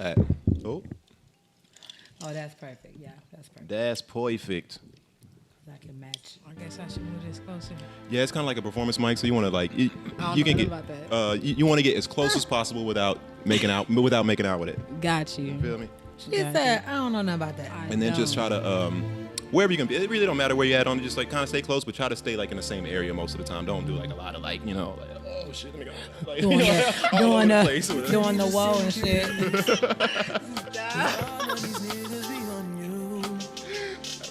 right. Oh, Oh, that's perfect. Yeah, that's perfect. that's perfect. I can match. I guess I should move this closer. Yeah, it's kind of like a performance mic, so you want to like you I can don't know get about that. you want to get as close as possible without making out with it. Got you. You feel me? She said, I don't know nothing about that. And then just try to wherever you can be. It really don't matter where you're at on it. Just like kind of stay close, but try to stay like in the same area most of the time. Don't do like a lot of like like oh shit, let me go. Like, Doing that, all over the doing place with it. doing the whoa and shit.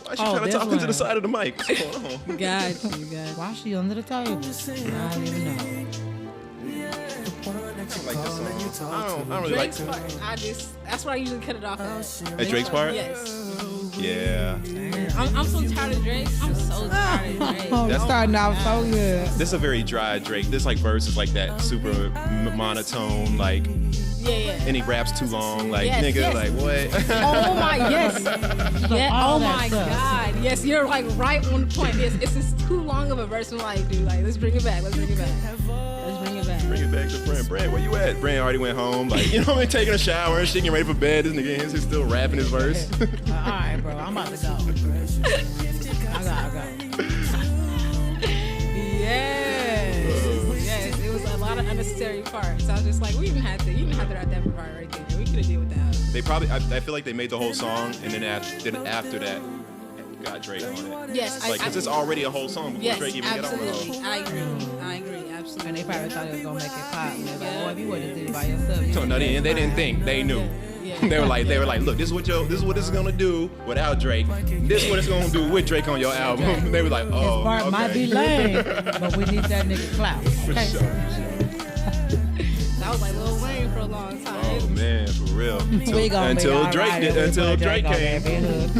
Why she trying to talk into the side of the mic? What's going on? Got you. Why is she under the table? I don't even know. I don't like this song. I don't really like Drake's part. That's why I usually cut it off at. Drake's part? Yes. Yeah. I'm so tired of Drake. I'm so tired of Drake. Oh, it's starting out so good. This is a very dry Drake. This like verse is like that super monotone, like, Yeah. and he raps too long, like Yes, nigga, yes. like what? Oh my yes. Yeah. all Oh that my stuff. God. Yes, you're like right on the point. It's just too long of a verse. I'm like, dude, like let's bring it back. Let's bring it back. Bring it back to Brand. Brand, where you at? Brand already went home, like you know what I mean, taking a shower and shit, getting ready for bed. This nigga he's still rapping his verse. All right, bro. I'm about to go. I gotta go. Yes. It was a lot of unnecessary parts. I was just like, you didn't have to write that part right there. We could have did without. They probably, I feel like they made the whole song, and then after that, got Drake on it. Yes, Like, cause it's already a whole song before yes, Drake even get on the absolutely. hoe. I agree, absolutely. And they probably thought it was gonna make it pop. And they was like, boy, if you would have did it by yourself. No, they didn't think. They knew. Yeah. They were like, look, this is what this is gonna do without Drake. This is what it's gonna do with Drake on your album. They were like, oh, His part okay. might be lame, but we need that nigga clout. For Okay? sure. That was like Lil Wayne for a long time. Oh man, for real. We gonna Until be Drake all right did, if we until put Drake on came. that big hook.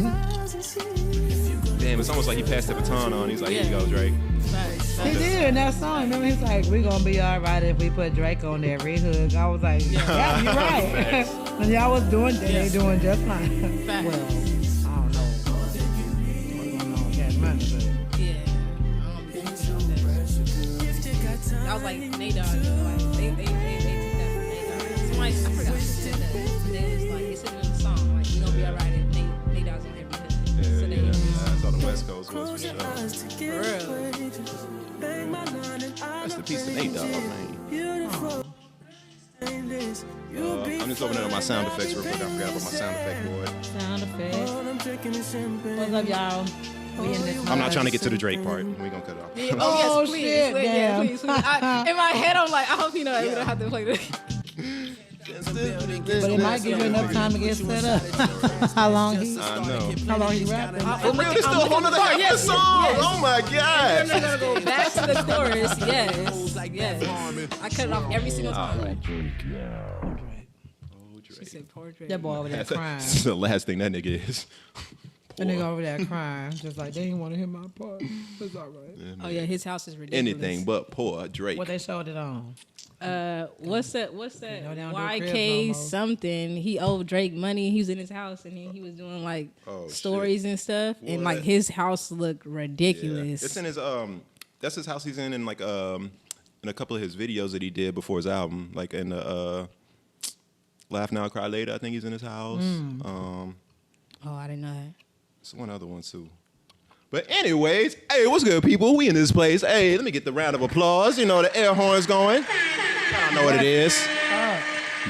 Damn, it's almost like he passed the baton on. He's like, here you go, Drake. Facts. He did in that song. Remember, he's like, "We gonna be all right if we put Drake on there." Hook. I was like, "Yeah, you're right." And y'all was doing, they doing just fine. Facts. Well, I don't know what's going on with Cash Money, but Yeah. I don't be thinking about that. That was like Nate Dogg. Like, they took that from Nate Dogg. Somebody, I forgot who said that. They was like, they said it in the song, like, we gonna be alright if Nate Dogg's on every hook. So they, That's how the West Coast was for sure. for real. That's the piece of Nate Dogg, man. I'm just opening up my sound effects real quick. I forgot about my sound effect board. sound effects. What's up, y'all? We in this. I'm not trying to get to the Drake part. We're gonna cut it off. Yeah, Oh, yes, please. shit, Please, damn. please. In my head, I'm like, I hope you know we don't have to play this. But it might give you enough time to get set up. How long he rapping? For real, there's still a whole nother half of the song. Oh my I'm god. gonna go back to the chorus. Yes. I cut it off every single time. She said portrait. That boy over there crying. That's the last thing that nigga is. That nigga over there crying, just like they didn't want to hear my part. It's all right. Oh yeah, his house is ridiculous. Anything but poor Drake. What they showed it on? What's that? know, they don't do YK cribs no more. something? He owed Drake money. He was in his house and then he was doing like Oh, stories and stuff. And What? like his house looked Yeah. ridiculous. It's in his that's his house he's in like in a couple of his videos that he did before his album, like in the Laugh Now Cry Later. I think he's in his house. Oh, I didn't know that. It's one other one too. But anyways, hey, what's good, people? We in this place. Hey, let me get the round of applause. You know the air horn's going. I know what it is.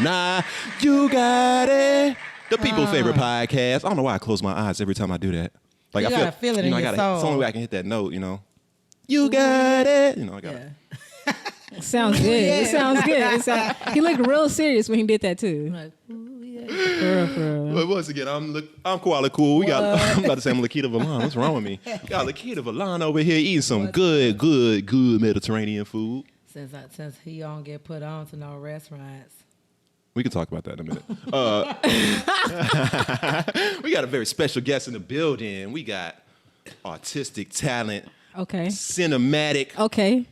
Nah, you got it. The people's favorite podcast. I don't know why I close my eyes every time I do that. Like You I gotta feel it in I your It's soul. the only way I can hit that note. You know. You got it. You know I got it. It sounds good. It sounds good. He looked real serious when he did that too. Like, ooh, yeah. For real. But once again, I'm Koala Cool. We got I'm about to say I'm Lakita Valon. What's wrong with me? Got Lakita Valon over here eating some good Mediterranean food. Since he don't get put on to no restaurants. We can talk about that in a minute. We got a very special guest in the building. We got artistic talent, Okay. cinematic, Okay.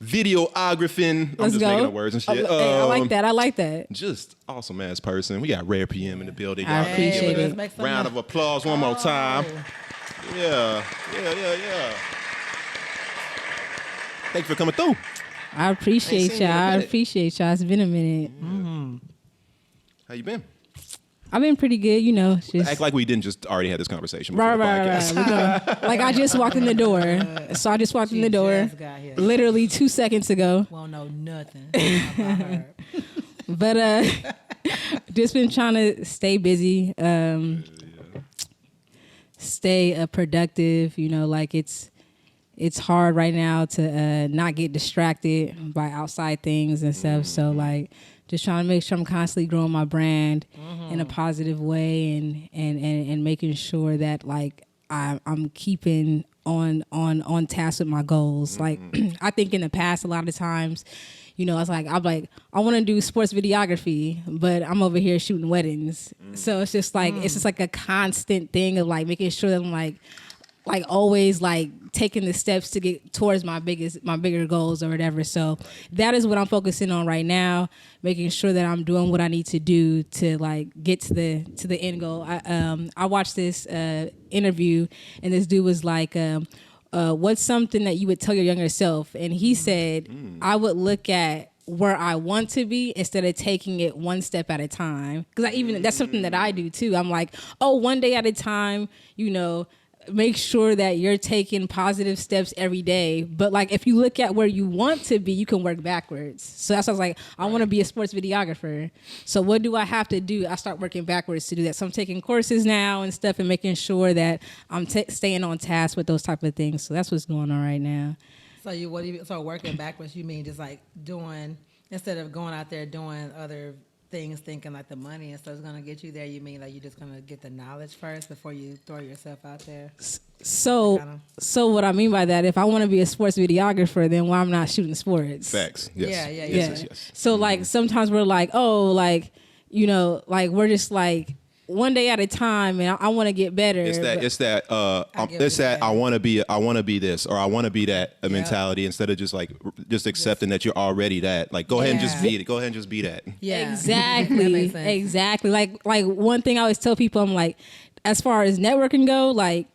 videographing. I'm Let's just go. making up words and shit. Hey, I like that. I like that. Just awesome ass person. We got Rare PM in the building. I Y'all appreciate give it. a Make some round noise. of applause one more time. Yeah. Thank you for coming through. I appreciate Ain't seen you in a y'all. I minute. appreciate y'all. It's been a minute. How you been? I've been pretty good, you know. Just Act like we didn't just already have this conversation before the right. podcast. We go. Like I just walked in the door, so I just walked in the door, just got here. literally 2 seconds ago. Won't know nothing about her. But just been trying to stay busy, stay productive. You know, like it's hard right now to not get distracted by outside things and stuff. So like, just trying to make sure I'm constantly growing my brand in a positive way, and making sure that like I'm keeping on task with my goals. Like I think in the past, a lot of the times, you know, I'm like, I want to do sports videography, but I'm over here shooting weddings. So it's just like a constant thing of like making sure that I'm like always like taking the steps to get towards my bigger goals or whatever. So that is what I'm focusing on right now, making sure that I'm doing what I need to do to like get to the end goal. I watched this interview, and this dude was like, what's something that you would tell your younger self? And he said, I would look at where I want to be instead of taking it one step at a time. Because that's something that I do too. I'm like, one day at a time, you know, make sure that you're taking positive steps every day. But like, if you look at where you want to be, you can work backwards. So that's why I was like, I want to be a sports videographer. So what do I have to do? I start working backwards to do that. So I'm taking courses now and stuff, and making sure that I'm staying on task with those type of things. So that's what's going on right now. So working backwards, you mean just like doing, instead of going out there doing other things, thinking like the money and stuff is gonna get you there, you mean like you're just gonna get the knowledge first before you throw yourself out there? So what I mean by that, if I want to be a sports videographer, then why I'm not shooting sports? Facts. Yes. Yeah. Yes. So like sometimes we're like, like, you know, like we're just like one day at a time, and I want to get better. It's that I want to be this, or I want to be that mentality, instead of just accepting that you're already that. Like, go ahead and just be it. Go ahead and just be that. Yeah, exactly. That makes sense. Exactly. Like one thing I always tell people, I'm like, as far as networking go, like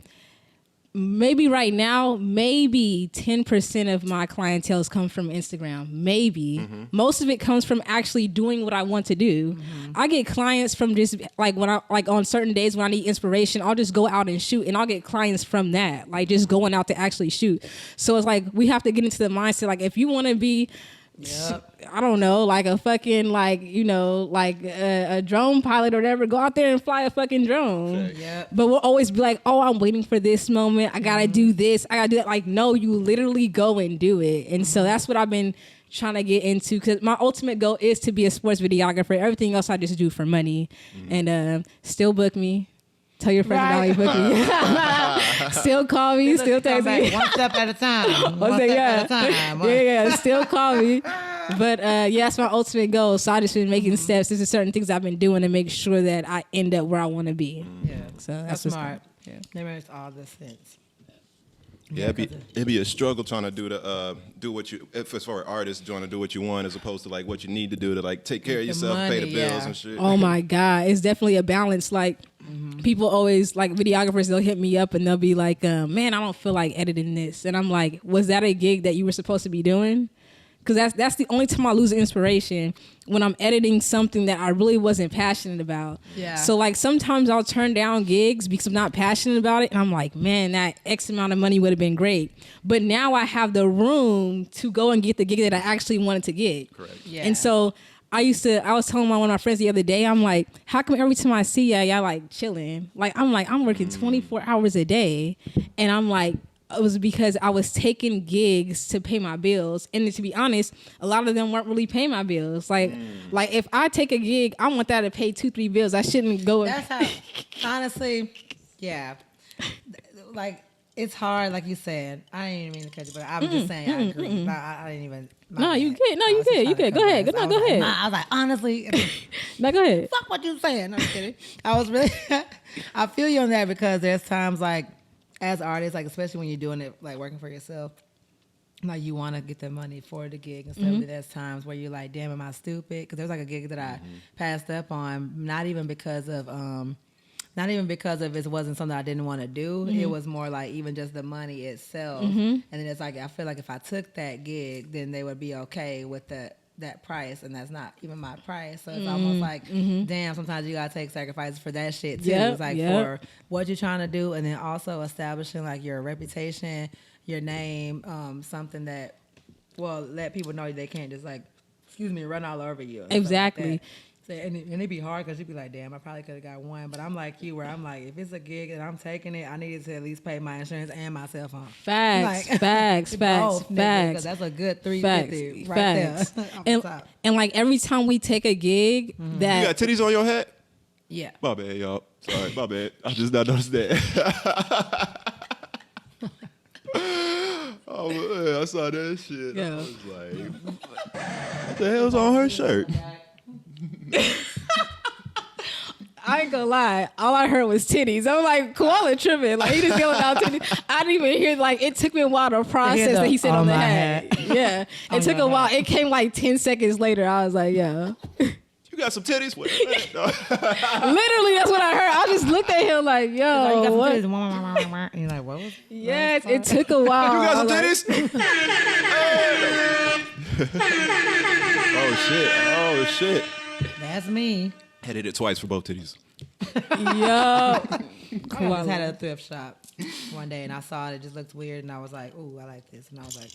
maybe right now, maybe 10% of my clientele come from Instagram. Maybe most of it comes from actually doing what I want to do. I get clients from just like when I like on certain days when I need inspiration, I'll just go out and shoot, and I'll get clients from that, like just going out to actually shoot. So it's like we have to get into the mindset, like if you want to be, I don't know, like a fucking like, you know, like a drone pilot or whatever, go out there and fly a fucking drone. But we'll always be like, I'm waiting for this moment, I gotta do this, I gotta do that. Like, no, you literally go and do it. And so that's what I've been trying to get into, because my ultimate goal is to be a sports videographer. Everything else I just do for money. And still book me. Tell your friends about me, book me. Still call me, still text me. One step at a time. One step at a time. Yeah, still call me. But that's my ultimate goal. So I just been making steps. There's certain things I've been doing to make sure that I end up where I want to be. Yeah, so that's smart. That makes all the sense. Yeah, it'd be a struggle trying to do what you, if as far as artists trying to do what you want, as opposed to like what you need to do to like take care of yourself, pay the bills and shit. Oh my God, it's definitely a balance. Like people always, like videographers, they'll hit me up and they'll be like, man, I don't feel like editing this. And I'm like, was that a gig that you were supposed to be doing? Because that's the only time I lose inspiration, when I'm editing something that I really wasn't passionate about. Yeah. So like sometimes I'll turn down gigs because I'm not passionate about it, and I'm like, man, that X amount of money would have been great. But now I have the room to go and get the gig that I actually wanted to get. Correct. Yeah. And so I was telling one of my friends the other day, I'm like, how come every time I see y'all like chilling? Like I'm working 24 hours a day, and I'm like, it was because I was taking gigs to pay my bills. And to be honest, a lot of them weren't really paying my bills. Like if I take a gig, I want that to pay 2-3 bills. I shouldn't go. That's how, honestly, yeah. Like, it's hard, like you said. I didn't mean to cut you, but I'm just saying, I agree. I didn't even. No, you good. No, you good. You good. Go ahead. No, go ahead. I was like, honestly. No, go ahead. Fuck what you saying. No, I'm kidding. I was really, I feel you on that, because there's times like, as artists, like especially when you're doing it, like working for yourself, like you want to get the money for the gig and stuff. But there's times where you're like, damn, am I stupid? Because there's like a gig that I passed up on, not even because of it wasn't something I didn't want to do. It was more like even just the money itself. And then it's like, I feel like if I took that gig, then they would be okay with the that price, and that's not even my price. So it's almost like, damn, sometimes you gotta take sacrifices for that shit too. Yep, It's like yep. for what you're trying to do, and then also establishing like your reputation, your name, something that let people know they can't just like, run all over you. and stuff like Exactly. that. So, and it'd be hard because you'd be like, damn, I probably could have got one. But I'm like you, where I'm like, if it's a gig and I'm taking it, I needed to at least pay my insurance and my cell phone. Facts, Like, facts, both, nigga, facts. 'cause that's a good Facts, $350 right facts. there. Off the top. And like every time we take a gig, You got that titties on your head? Yeah. My bad, y'all. Sorry, my bad. I just not noticed that. Oh, man, I saw that shit. Yeah. I was like, what the hell's on her shirt? I ain't gonna lie, all I heard was titties. I'm like, Koala tripping. Like, he just yelling out titties. I didn't even hear, like, it took me a while to process that he said on the head. Yeah. It took a while. It came like 10 seconds later. I was like, yeah. You got some titties? Wait a minute. No. Literally, that's what I heard. I just looked at him like, yo, Like, you got what? some titties. And you're like, what was Yes, it took a while. You got some I was like, titties? Oh, shit. Oh, shit. That's me. I did it twice for both titties. yo. I just had a thrift shop one day and I saw it. It just looked weird and I was like, ooh, I like this. And I was like,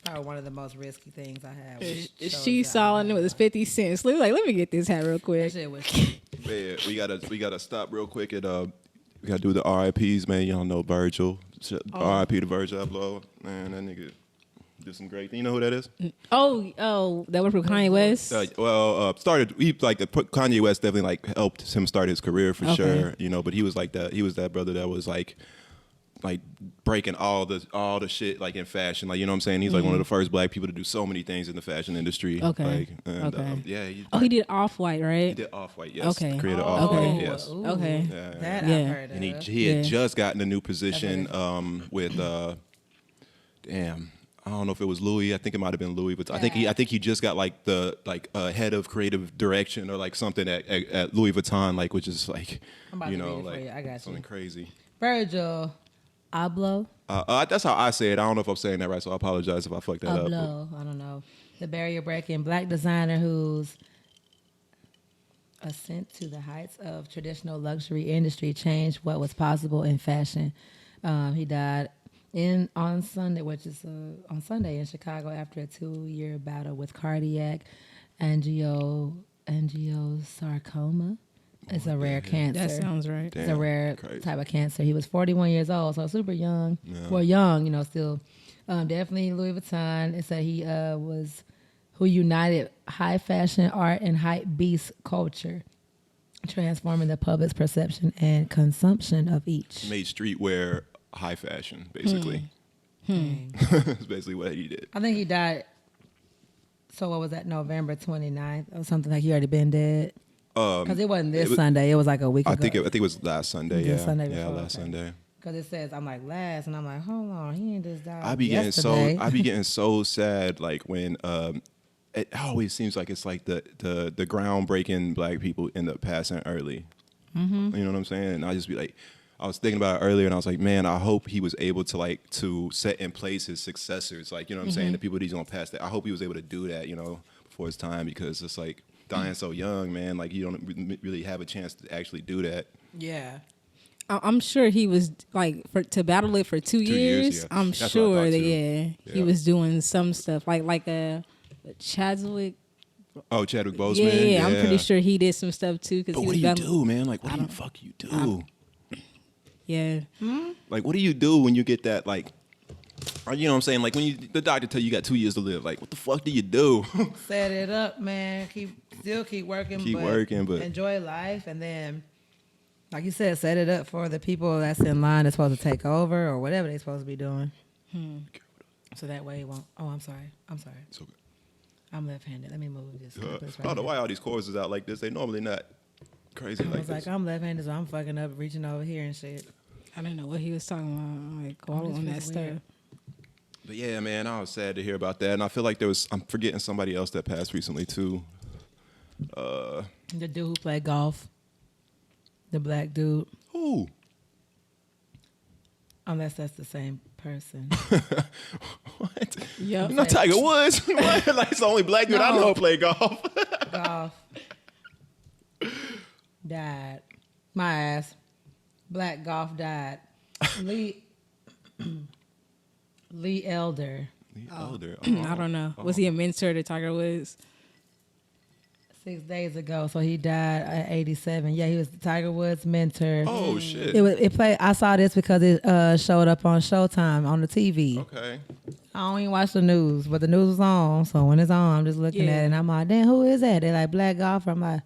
probably one of the most risky things I had. She saw it and it was 50 cents. Like, let me get this hat real That quick. shit was Man, we gotta stop real quick and we gotta do the RIPs, man. Y'all know Virgil. RIP to Virgil Abloh. Man, that nigga did some great things. You know who that is? Oh, that was from Kanye West. Started Kanye West definitely like helped him start his career for Okay. sure. You know, but he was like that. He was that brother that was like breaking all the shit like in fashion. Like, you know what I'm saying? He's like one of the first black people to do so many things in the fashion industry. Okay. Like, and, Okay. yeah. He did Off-White, right? He did Off-White. Yes. Okay. Created Oh, Off-White. Yes. ooh, Okay. Yeah, that Yeah. I've heard of. And he had Yeah. just gotten a new position with I don't know if it was Louis. I think it might have been Louis, but I think he just got like the head of creative direction or like something at Louis Vuitton, like, which is like, I'm about you to know, read it for like you. I got you. something crazy. Virgil Abloh. That's how I say it. I don't know if I'm saying that right, so I apologize if I fucked that up. Abloh. I don't know. The barrier breaking black designer whose ascent to the heights of traditional luxury industry changed what was possible in fashion. He died on Sunday in Chicago after a 2-year battle with cardiac angiosarcoma. It's a rare cancer. That sounds right. It's a Damn, rare crazy. type of cancer. He was 41 years old, so super young. Yeah. Well, young, still. Definitely Louis Vuitton. It said he was who united high fashion art and hype beast culture, transforming the public's perception and consumption of each. Made streetwear high fashion, basically. That's basically what he did. I think he died. So what was that? November 29th or something, like he already been dead. Because it wasn't this Sunday. It was like a week I ago. think it was last Sunday. This Yeah, Sunday yeah, before, last okay. Sunday. Because it says, I'm like, last. And I'm like, hold on. He ain't just died I be yesterday. getting so sad like when it always seems like it's like the groundbreaking black people end up passing early. Mm-hmm. You know what I'm saying? And I just be like, I was thinking about it earlier and I was like, man, I hope he was able to set in place his successors. Like, you know what I'm saying? The people that he's gonna pass that. I hope he was able to do that, before his time, because it's like dying so young, man. Like, you don't really have a chance to actually do that. Yeah. I'm sure he was like to battle it for 2 years. yeah. I'm That's what I sure thought, that too. he Yeah. was doing some stuff like Chadwick. Oh, Chadwick Boseman. Yeah, I'm pretty sure he did some stuff too. Cause But he what was do you battling- do, man? Like, what do you fuck you do? Yeah, Like, what do you do when you get that, like, you know what I'm saying? Like, when the doctor tell you got 2 years to live, like, what the fuck do you do? Set it up, man. Still keep working. Keep working, but- enjoy life, and then, like you said, set it up for the people that's in line that's supposed to take over or whatever they're supposed to be doing. So that way it won't. Oh, I'm sorry. It's okay. I'm left-handed. Let me move this. I This don't know here. why all these choruses out like this. They normally not crazy I like was like, this. I'm left-handed, so I'm fucking up, reaching over here and shit. I didn't know what he was talking about. Like all this on that feels stuff. weird. But yeah, man, I was sad to hear about that. And I feel like I'm forgetting somebody else that passed recently, too. The dude who played golf, the black dude, Who? unless that's the same person. What? Yep. You know Tiger Woods? What? Like it's the only black dude I No. know who play golf. Golf. Died. My ass. Black golf died. Lee Elder. Older. I don't know. Was he a mentor to Tiger Woods? 6 days ago, so he died at 87. Yeah, he was Tiger Woods' mentor. Oh shit. It played. I saw this because it showed up on Showtime on the TV. Okay. I don't even watch the news, but the news was on. So when it's on, I'm just looking Yeah. at it, and I'm like, damn, who is that? They're like black golfer. I'm like,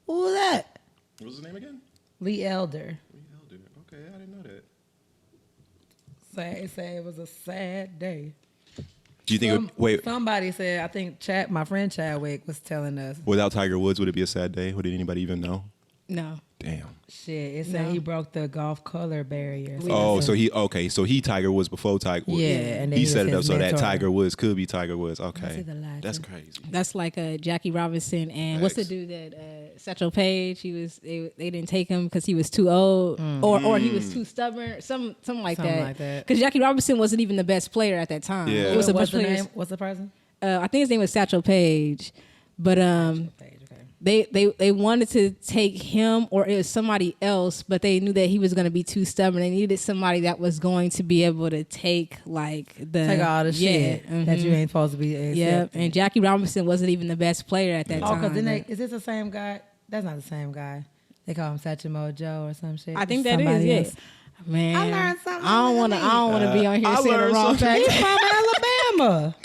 who is that? What was his name again? Lee Elder. Lee Elder. Okay, I didn't know that. Say it was a sad day. Do you think? Wait, Somebody said, I think my friend Chadwick was telling us. without Tiger Woods, would it be a sad day? Would anybody even know? No. Damn. Shit, it said No. he broke the golf color barrier. Oh, so he Tiger Woods before Tiger Woods. Yeah, and then he he was set it up his so that mentor. Tiger Woods could be Tiger Woods. see Okay, the light, that's too. crazy. That's like Jackie Robinson and what's the Facts. dude that Satchel Paige? They didn't take him because he was too old or he was too stubborn, something like Something that. like that. Because Jackie Robinson wasn't even the best player at that time. Yeah. It was a bunch What's of the players. name? What's the person? I think his name was Satchel Paige, but Page, okay. they wanted to take him or it was somebody else, but they knew that he was going to be too stubborn. They needed somebody that was going to be able to take Take all the shit that you ain't supposed to be. Yeah, accepting. and Jackie Robinson wasn't even the best player at that Oh, time. because is this the same guy? That's not the same guy. They call him Satchmo Joe or some shit. I think It's that is somebody it. else. Man, I learned something I don't want to. I don't want to be on here I saying the learned wrong something. facts. He's from Alabama.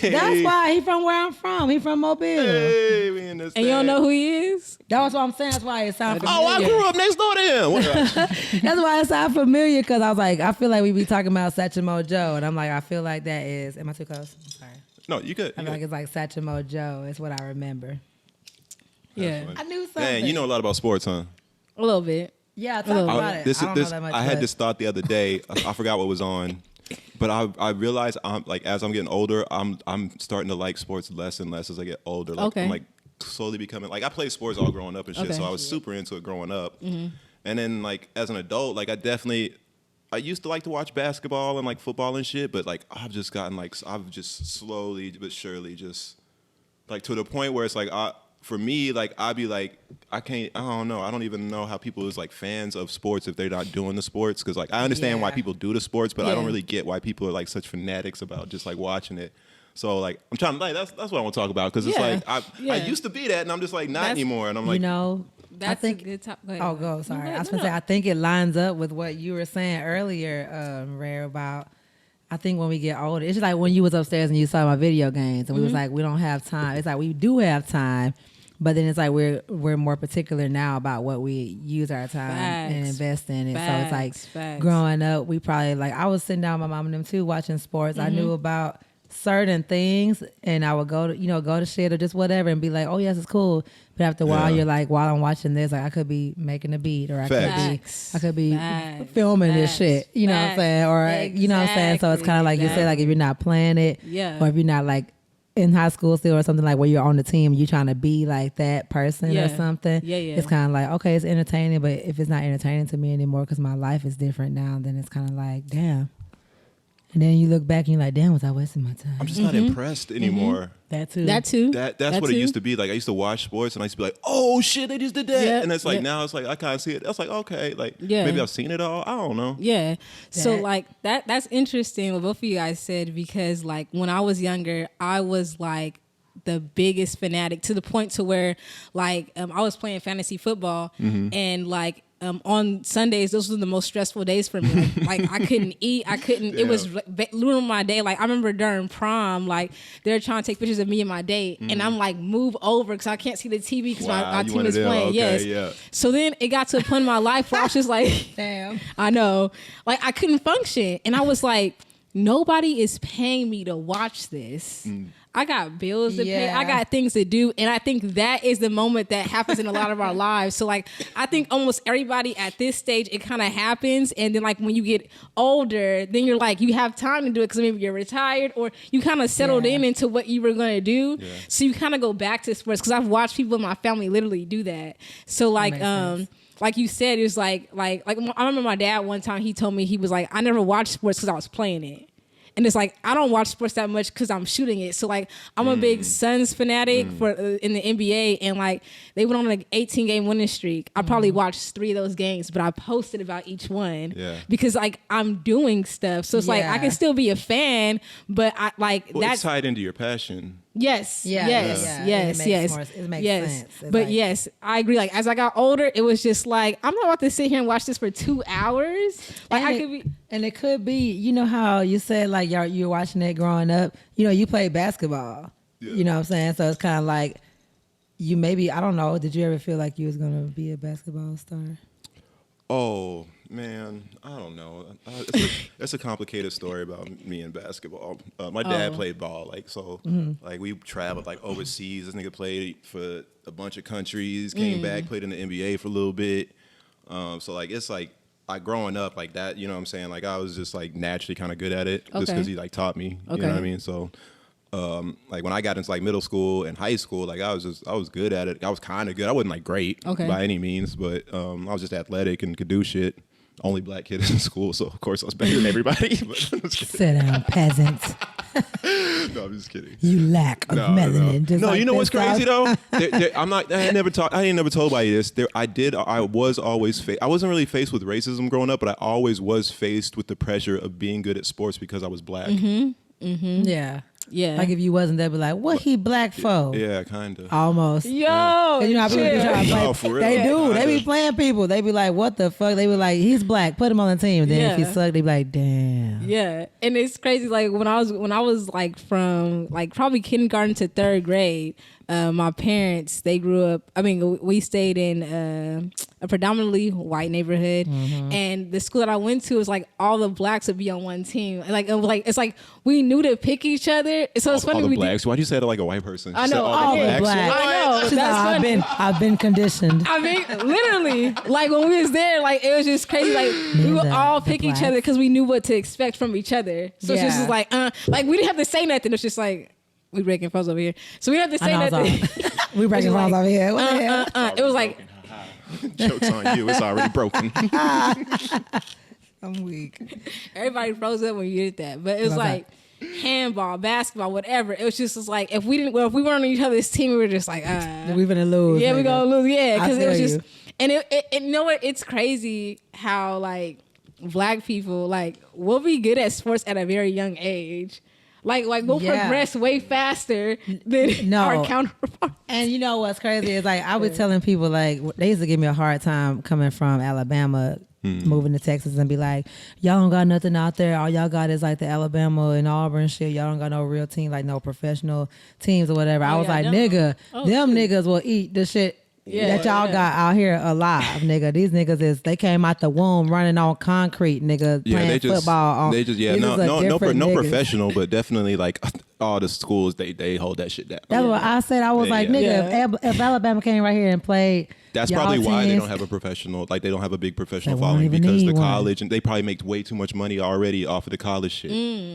That's why he from where I'm from. He from Mobile. Hey, we in this. And you don't know who he is? That's what I'm saying. That's why it sounds familiar. Oh, I grew up next door to him. What- That's why it sounds familiar because I was like, I feel like we be talking about Satchmo Joe, and I'm like, I feel like that is. Am I too close? I'm sorry. no, you could. I feel like it's like Satchmo Joe. It's what I remember. Yeah, I knew something. Man, you know a lot about sports, huh? a little bit. Yeah, talk Oh, about it. I don't know that much. I had but- this thought the other day. I forgot what was on, but I realized I'm like as I'm getting older, I'm starting to like sports less and less as I get older. Like, Okay. I'm like slowly becoming like I played sports all growing up and shit, Okay. so I was super into it growing up. And then like as an adult, like I used to like to watch basketball and like football and shit, but like I've just slowly but surely just like to the point where it's like for me, like I'd be like I don't know, I don't even know how people is like fans of sports if they're not doing the sports because like I understand why Yeah. people do the sports, but I don't Yeah. really get why people are like such fanatics about just like watching it. So like I'm trying to like that's what I want to talk about because it's Yeah. like I Yeah. used to be that and I'm just like not That's- anymore and I'm like you know, That's I think. a good top. Go ahead. Oh, go. Sorry, No, I was no, gonna say. no. I think it lines up with what you were saying earlier, Rare, about. I think when we get older, it's just like when you was upstairs and you saw my video games, and we was like, we don't have time. It's like we do have time, but then it's like we're more particular now about what we use our time and Facts. invest in it. So it's like Facts. growing up, we probably like I was sitting down with my mom and them too watching sports. I knew about certain things and I would go to shit or just whatever and be like, oh yes, it's cool. But after a while Yeah. you're like, while I'm watching this, like I could be making a beat or Facts. I could be Facts. filming this Facts. shit. You know what I'm saying? Or you know what I'm saying? So it's kinda like you say, like if you're not playing it Yeah. or if you're not like in high school still or something like where you're on the team, you trying to be like that person or Yeah. something. Yeah, yeah. It's kind of like, okay, it's entertaining, but if it's not entertaining to me anymore because my life is different now, then it's kind of like, damn. And then you look back and you're like, damn, was I wasting my time? I'm just not impressed anymore. That too. That too. That's That what too. it used to be. Like I used to watch sports and I used to be like, oh shit, they just did that. Yeah, And it's like yeah. now it's like I can't see it. That's like okay, like Yeah. maybe I've seen it all. I don't know. Yeah. So That- like that's interesting what both of you guys said because like when I was younger, I was like the biggest fanatic to the point to where like I was playing fantasy football and like on Sundays those were the most stressful days for me. Like I couldn't eat, I couldn't. It was ruining my day. Like I remember during prom, like they're trying to take pictures of me and my date, and I'm like move over because I can't see the TV because Wow, my you team one of is them. playing. Okay, Yes. yeah. So then it got to a point in my life where I was just like. damn. I know. Like I couldn't function. And I was like, nobody is paying me to watch this. I got bills to pay. Yeah. I got things to do. And I think that is the moment that happens in a lot of our lives. So like I think almost everybody at this stage, it kind of happens. And then like when you get older, then you're like, you have time to do it because maybe you're retired or you kind of settled Yeah. in into what you were going to do. So you kind of go back to sports because I've watched people in my family literally do that. So like, makes sense. like you said, it's like I remember my dad one time, he told me, he was like, I never watched sports because I was playing it. And it's like, I don't watch sports that much because I'm shooting it. So like, I'm a big Suns fanatic for in the NBA, and like they went on like 18-game winning streak. I probably watched 3 of those games, but I posted about each one because like I'm doing stuff. So it's like I can still be a fan, but I like that's it's tied into your passion. Yes. Yeah, Yes. yeah. Yes. It makes Yes. more- it makes yes. sense. It's But like- yes, I agree. Like as I got older, it was just like I'm not about to sit here and watch this for 2 hours. Like And I it- could be. And it could be, you know how you said like you're watching it growing up. You know, you played basketball. You know what I'm saying? So it's kind of like you maybe, I don't know. Did you ever feel like you was gonna be a basketball star? Oh man, I don't know. It's a complicated story about me and basketball. My dad played ball, like so. Like we traveled like overseas. This nigga played for a bunch of countries. Came back, played in the NBA for a little bit. So like it's like growing up like that. You know what I'm saying? Like I was just like naturally kind of good at it, just Okay. because he like taught me. You Okay. know what I mean? So. Like when I got into like middle school and high school, like I was good at it. I was kind of good. I wasn't like great by any means, but I was just athletic and could do shit. Only black kid in school, so of course I was better than everybody. But I'm just kidding. Sit down, peasants. No, I'm just kidding. You lack of melanin. Just No, like you know what's this, crazy dog. though? I'm not. I ain't never told anybody this. I was always. I wasn't really faced with racism growing up, but I always was faced with the pressure of being good at sports because I was black. Yeah. Yeah. Like if you wasn't there, be like, what he black for? Yeah, kind of. Almost. Yo. 'Cause you know how people be chill. trying to play. No, for real. They do. They be Kinda. playing people. They be like, what the fuck? They be like, he's black. Put him on the team. Then if he Yeah. suck, they be like, damn. Yeah, and it's crazy. Like when I was like from like probably kindergarten to 3rd grade, my parents, they grew up. I mean, we stayed in a predominantly white neighborhood, and the school that I went to was like all the blacks would be on one team. Like it's like we knew to pick each other. So it's funny. All the we blacks. Why'd you say that like a white person? I You said know, All the Yeah. blacks. I know. She's That's like, funny. I've been conditioned. I mean, literally, like when we was there, like it was just crazy. Like we would The- all the pick each blacks. other because we knew what to expect from each other. So it's Yeah. just like we didn't have to say nothing. It's just like we breaking phones over here, so we didn't have to I say know, nothing. it's all- we breaking It's phones like, over here. What the hell? It was like Joke's on you. It's already broken. I'm weak. everybody froze up when you did that, but it was Love like handball, basketball, whatever. It was just like if we weren't on each other's team, we were just like We finna lose. yeah, we nigga. gonna lose. Yeah, because I it was feel just, you. and it you know what? It's crazy how like black people like we'll be good at sports at a very young age. Like we'll Yeah. progress way faster than No. our counterparts. And you know what's crazy is like I was telling people like they used to give me a hard time coming from Alabama, moving to Texas, and be like, y'all don't got nothing out there. All y'all got is like the Alabama and Auburn shit. Y'all don't got no real team, like no professional teams or whatever. I was yeah, like, them. nigga, Oh, them shoot. niggas will eat the shit. Yeah, that y'all yeah. got out here alive, nigga. These niggas they came out the womb running on concrete, nigga, playing they just, football. On, They just these is a no different niggas. professional, but definitely like all the schools they hold that shit down. That's what I said. I was Yeah, like, yeah. nigga, Yeah. if Alabama came right here and played, That's y'all probably why they teams- don't have a professional, like they don't have a big professional They won't following even because the need one. college, and they probably make way too much money already off of the college shit.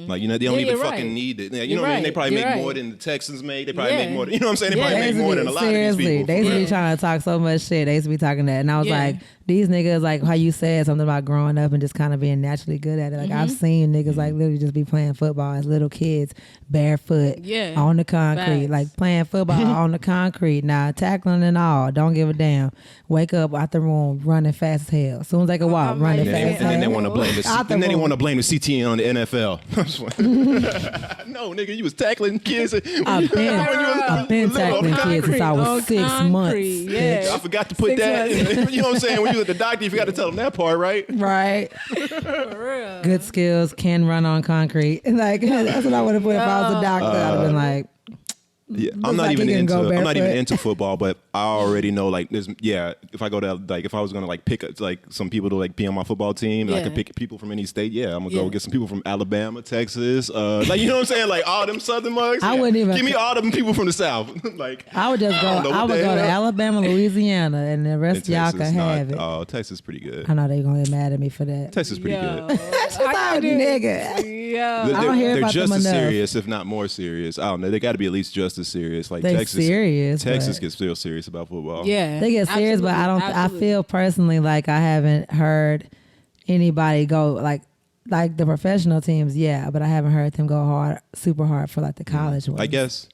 Like, you know, they don't Yeah, even you're fucking right. need it. You You're know what I mean? They right. probably You're make right. more than the Texans make. They probably Yeah. make more than, you know what I'm saying? They Yeah. probably They make used more to than be- a lot of these seriously, people. they used to be real. trying to talk so much shit. They used to be talking that, and I was Yeah. like, these niggas, like how you said something about growing up and just kind of being naturally good at it. Like I've seen niggas like literally just be playing football as little kids, barefoot, Yeah. on the concrete, Facts. like playing football on the concrete. Now tackling and all, don't give a damn. Wake up out the room running fast as hell. As soon as they can walk, I'm running like, fast And as then they hell. want to blame Out the and then they room. want to blame the CTN on the NFL. No, nigga, you was tackling kids. I've been tackling kids since I was On 6 months. concrete, yeah. I forgot to put 6 that. months. You know what I'm saying? When you was at the doctor, you forgot to tell them that part, right? Right. For real. Good skills, can run on concrete. Like that's what I would have put if I was a doctor. I'd have been like, Yeah, Looks I'm not like even he can into. go I'm not even barefoot. into football, but I already know like there's. Yeah, if I go to like if I was gonna like pick like some people to like be on my football team, and I Yeah. could pick people from any state. Yeah, I'm gonna Yeah. go get some people from Alabama, Texas. Like you know what I'm saying? Like all them Southern mugs. I Yeah. wouldn't even- give me all them people from the South. Like I would just go. don't know I what would the go to hell. Alabama, Louisiana, and the and rest of y'all Texas can not- have it. Oh, Texas is pretty good. I know they gonna get mad at me for that. Texas is pretty Yo. good. That's just a nigga. Yeah. I don't hear They're about just them as enough. serious, if not more serious. I don't know. They got to be at least just is serious. Like They Texas, serious, Texas but- gets real serious about football. Yeah, They get serious, but I don't. absolutely. I feel personally like I haven't heard anybody go like the professional teams. Yeah, but I haven't heard them go hard, super hard for like the college ones. I guess.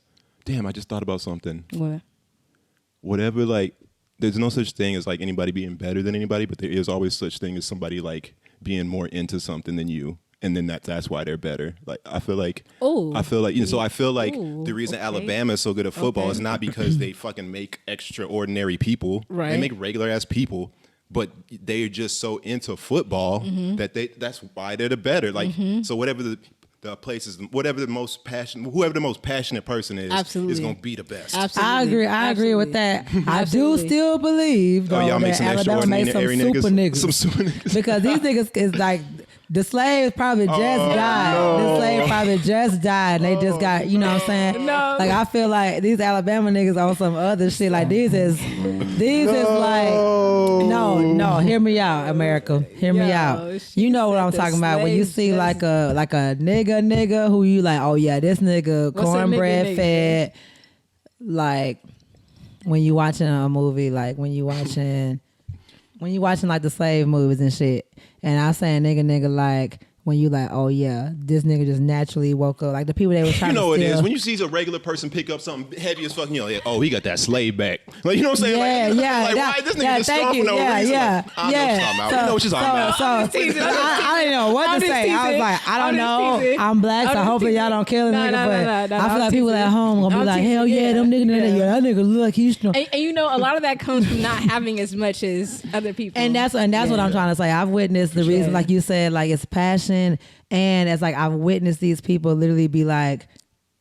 Damn, I just thought about something. What? Whatever, like, there's no such thing as like anybody being better than anybody, but there is always such thing as somebody like being more into something than you, and then that's why they're better. Like I feel like Ooh. so I feel like Ooh, the reason okay. Alabama is so good at football is not because they fucking make extraordinary people. They Right. make regular ass people. But they're just so into football that that's why they're the better. Like so whatever the places, whatever the most passionate, whoever the most passionate person is Absolutely. gonna be the best. Absolutely. I agree with that. I do Absolutely. still believe though, Oh, y'all make that some Alabama made some extraordinary super niggas. niggas. Some super niggas. Because these niggas is like the slaves probably just died. The slave probably just died. And they just got, you know what I'm saying? No. Like I feel like these Alabama niggas on some other shit. Like these is like no. Hear me out, America. Hear me Yo, out. she You know what said I'm the talking about when you slaves see just- like a nigga who you like. Oh yeah, this nigga What's a cornbread nigga? fed. Like when you watching a movie, like when you watching like the slave movies and shit, and I'm saying nigga like when you like, oh yeah, this nigga just naturally woke up. Like the people they were trying You know to what it steal. is when you see a regular person pick up something heavy as fuck. You know, like, oh, he got that slave back. Like you know what I'm saying? Yeah, like, yeah, like that- why this nigga yeah, just thank strong you. for no Yeah, reason? yeah, Like, I know what you're talking about. You know what you're talking about. I'm just teasing. I didn't know what I'm to just say. I was teasing. like, I don't I'm know. just teasing. I'm black, I'm so just hopefully y'all teasing. don't kill a No, nigga. no, But no, I feel I'm like people teasing. at home gonna be I'm like, teasing, hell yeah, yeah. them niggas, Yeah. that nigga look, he's strong. And you know, a lot of that comes from not having as much as other people. And that's what I'm trying to say. I've witnessed the reason, like you said, like it's passion, and it's like I've witnessed these people literally be like,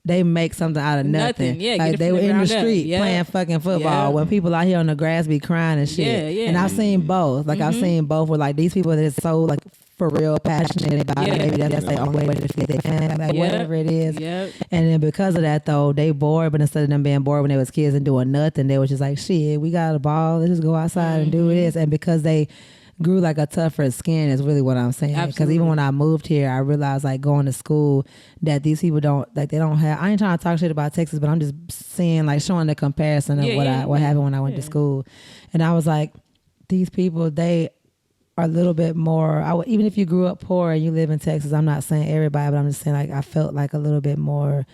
they make something out of nothing. Nothing, yeah, get like it they from were the in the ground up. street Yeah. playing fucking football Yeah. when people out here on the grass be crying and shit. Yeah, yeah. And I've seen both. Like I've seen both where like these people that is so like for real passionate about it. Yeah. Maybe that's their only way to feed their family, like Yep. whatever it is. Yep. And then because of that though, they bored, but instead of them being bored when they was kids and doing nothing, they was just like, shit, we got a ball, let's just go outside and do this. And because they grew like a tougher skin is really what I'm saying. Because Absolutely. even when I moved here, I realized like going to school that these people don't like they don't have. I ain't trying to talk shit about Texas, but I'm just seeing like showing the comparison of what happened when I went to school, and I was like, these people they are a little bit more. Even if you grew up poor and you live in Texas, I'm not saying everybody, but I'm just saying like I felt like a little bit more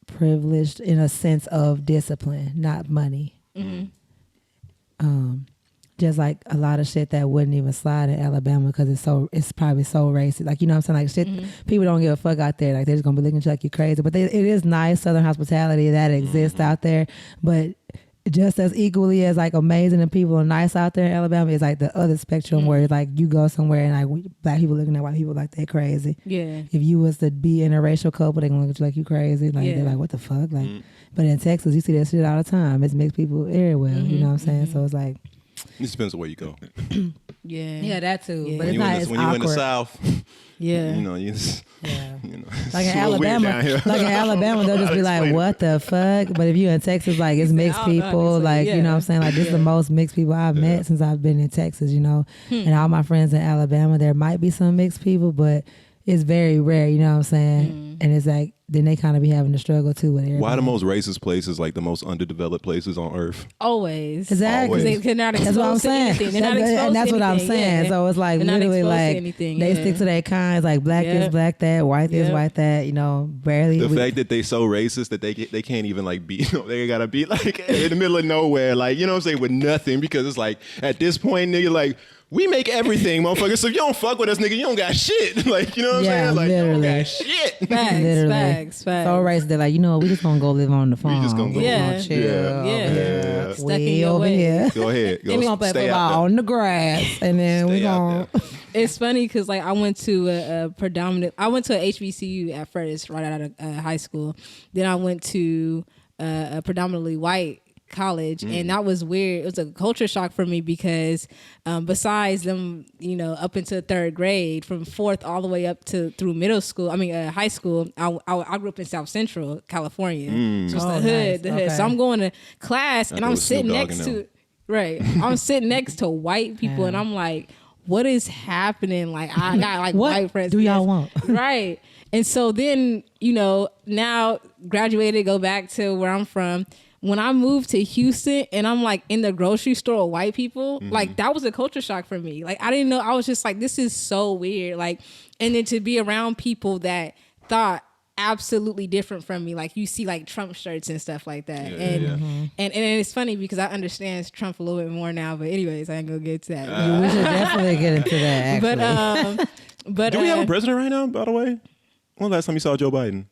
privileged in a sense of discipline, not money. Just like a lot of shit that wouldn't even slide in Alabama because it's probably so racist. Like, you know what I'm saying? Like shit, people don't give a fuck out there. Like they're just gonna be looking at you like you crazy. But it is nice Southern hospitality that exists out there. But just as equally as like amazing and people are nice out there in Alabama is like the other spectrum where it's like you go somewhere and like black people looking at white people like they're crazy. Yeah. If you was to be in a racial couple, they gonna look at you like you crazy. Like Yeah. they're like, what the fuck? Like, but in Texas, you see that shit all the time. It makes people everywhere. You know what I'm saying? So it's like. It depends on where you go. Yeah. Yeah, that too. Yeah. But When it's you not in as the, when you in the awkward. South, Yeah. you know, you just, Yeah. you know, Like in it's a little weird Alabama, down here. like in Alabama, they'll just be like, Explain it. "What the fuck?" But if you in Texas, like it's mixed I don't know how to people. explain it. Like you know what I'm saying? Like this is the most mixed people I've met since I've been in Texas. You know, and all my friends in Alabama, there might be some mixed people, but it's very rare. You know what I'm saying? And it's like then they kind of be having to struggle too with everybody. Why the most racist places like the most underdeveloped places on earth? Always. Exactly. Always. They're not exposed That's what I'm to saying. anything. They're not That- exposed and that's to what I'm anything, saying. yeah. So it's like They're not literally exposed to like anything, they yeah. stick to their kinds. Like black Yeah. is black that, white is Yeah. white that. You know, barely. The fact that they so racist that they can't even like be, they gotta be like in the middle of nowhere, like, you know what I'm saying, with nothing, because it's like at this point, nigga, like we make everything, motherfucker. So if you don't fuck with us, nigga, you don't got shit. Like, you know what I'm Yeah, saying? Like, literally. you don't got shit. Facts, Literally. facts. So racist. They're like, you know what? We just gonna go live on the farm. just gonna go- We Yeah. gonna chill. Yeah. over Yeah. here, Stuck in way your over way. here. Go ahead. Go Then we gonna play stay out football there. on the grass, and then we Stay out gonna. It's funny because like I went to a HBCU at first, right out of high school. Then I went to a predominantly white college, and that was weird. It was a culture shock for me because besides them, you know, up into third grade, from fourth all the way up to through middle school, high school, I grew up in South Central California, so it's Oh, the hood, nice. the hood. So Okay. I'm going to class and thought it I'm was Snoop sitting Dogg next and them. to. Right. I'm sitting next to white people and I'm like, what is happening? Like I got like What white friends. do y'all want? Right. And so then, now graduated, go back to where I'm from. When I moved to Houston and I'm like in the grocery store with white people, like that was a culture shock for me. Like I didn't know, I was just like, this is so weird. Like, and then to be around people that thought absolutely different from me. Like you see like Trump shirts and stuff like that. And it's funny because I understand Trump a little bit more now, but anyways, I ain't gonna get to that. We should definitely get into that. Actually. But Do we have a president right now, by the way? When last time you saw Joe Biden?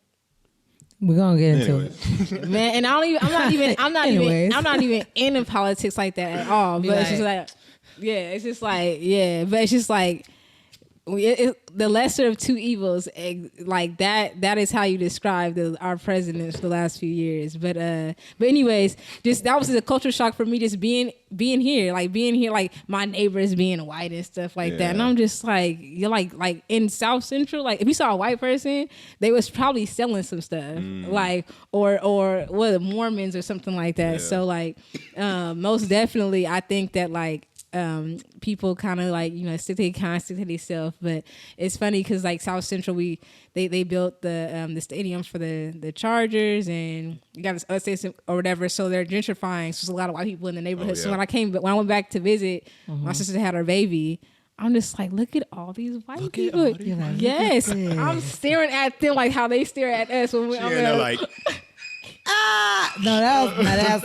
we're gonna get into Anyways. it. man, and I'm not even into politics like that at all. But it's just like, but it's just like the lesser of two evils, like that is how you describe our presidents for the last few years. But anyways, just that was a culture shock for me, just being here, like my neighbors being white and stuff like that. And I'm just like, you're like in South Central, like if you saw a white person, they was probably selling some stuff, like or what, Mormons or something like that. So like most definitely I think that like people kind of like stick to themselves. But it's funny because like South Central, they built the stadium for the Chargers, and you got this upstate or whatever, so they're gentrifying, so there's a lot of white people in the neighborhood. So when I went back to visit, my sister had her baby. I'm just like, look at all these white people. Yes, I'm staring at them like how they stare at us when we're They're like, No, that's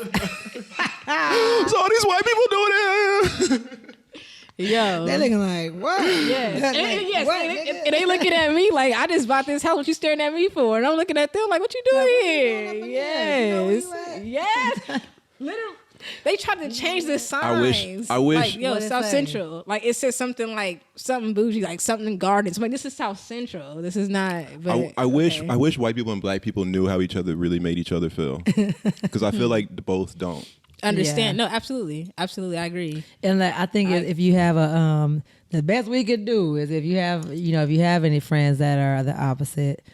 so all these white people doing it. yo. they're looking like what? Yes. Like, Yes. what, And they looking at me like I just bought this house. What you staring at me for? And I'm looking at them like, what you doing here? Yes. Yes. Literally. They tried to change the signs. I wish. Like, yo, What it South say? Central. Like, it says something like something bougie, like something gardens. I'm like, this is South Central. This is not. But, I wish white people and black people knew how each other really made each other feel, because I feel like both don't. Understand? Yeah. No, absolutely, absolutely. I agree. And like, I think if you have the best we could do is if you have any friends that are the opposite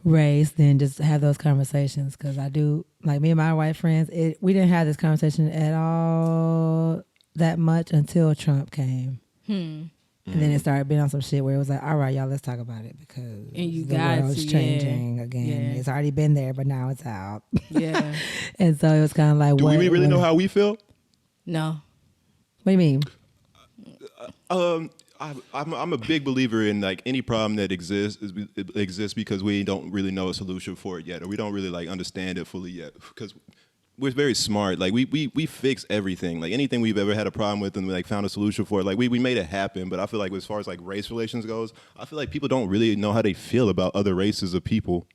race, then just have those conversations. Because I do, like me and my white friends, we didn't have this conversation at all that much until Trump came. And then it started being on some shit where it was like, all right, y'all, let's talk about it because the world's changing again. Yeah. It's already been there, but now it's out. Yeah. And so it was kind of like, Do we really know how we feel? No. What do you mean? I'm a big believer in like any problem that exists because we don't really know a solution for it yet, or we don't really like understand it fully yet. Because we're very smart. Like we fix everything. Like anything we've ever had a problem with, and we like found a solution for it. Like we made it happen. But I feel like as far as like race relations goes, I feel like people don't really know how they feel about other races of people,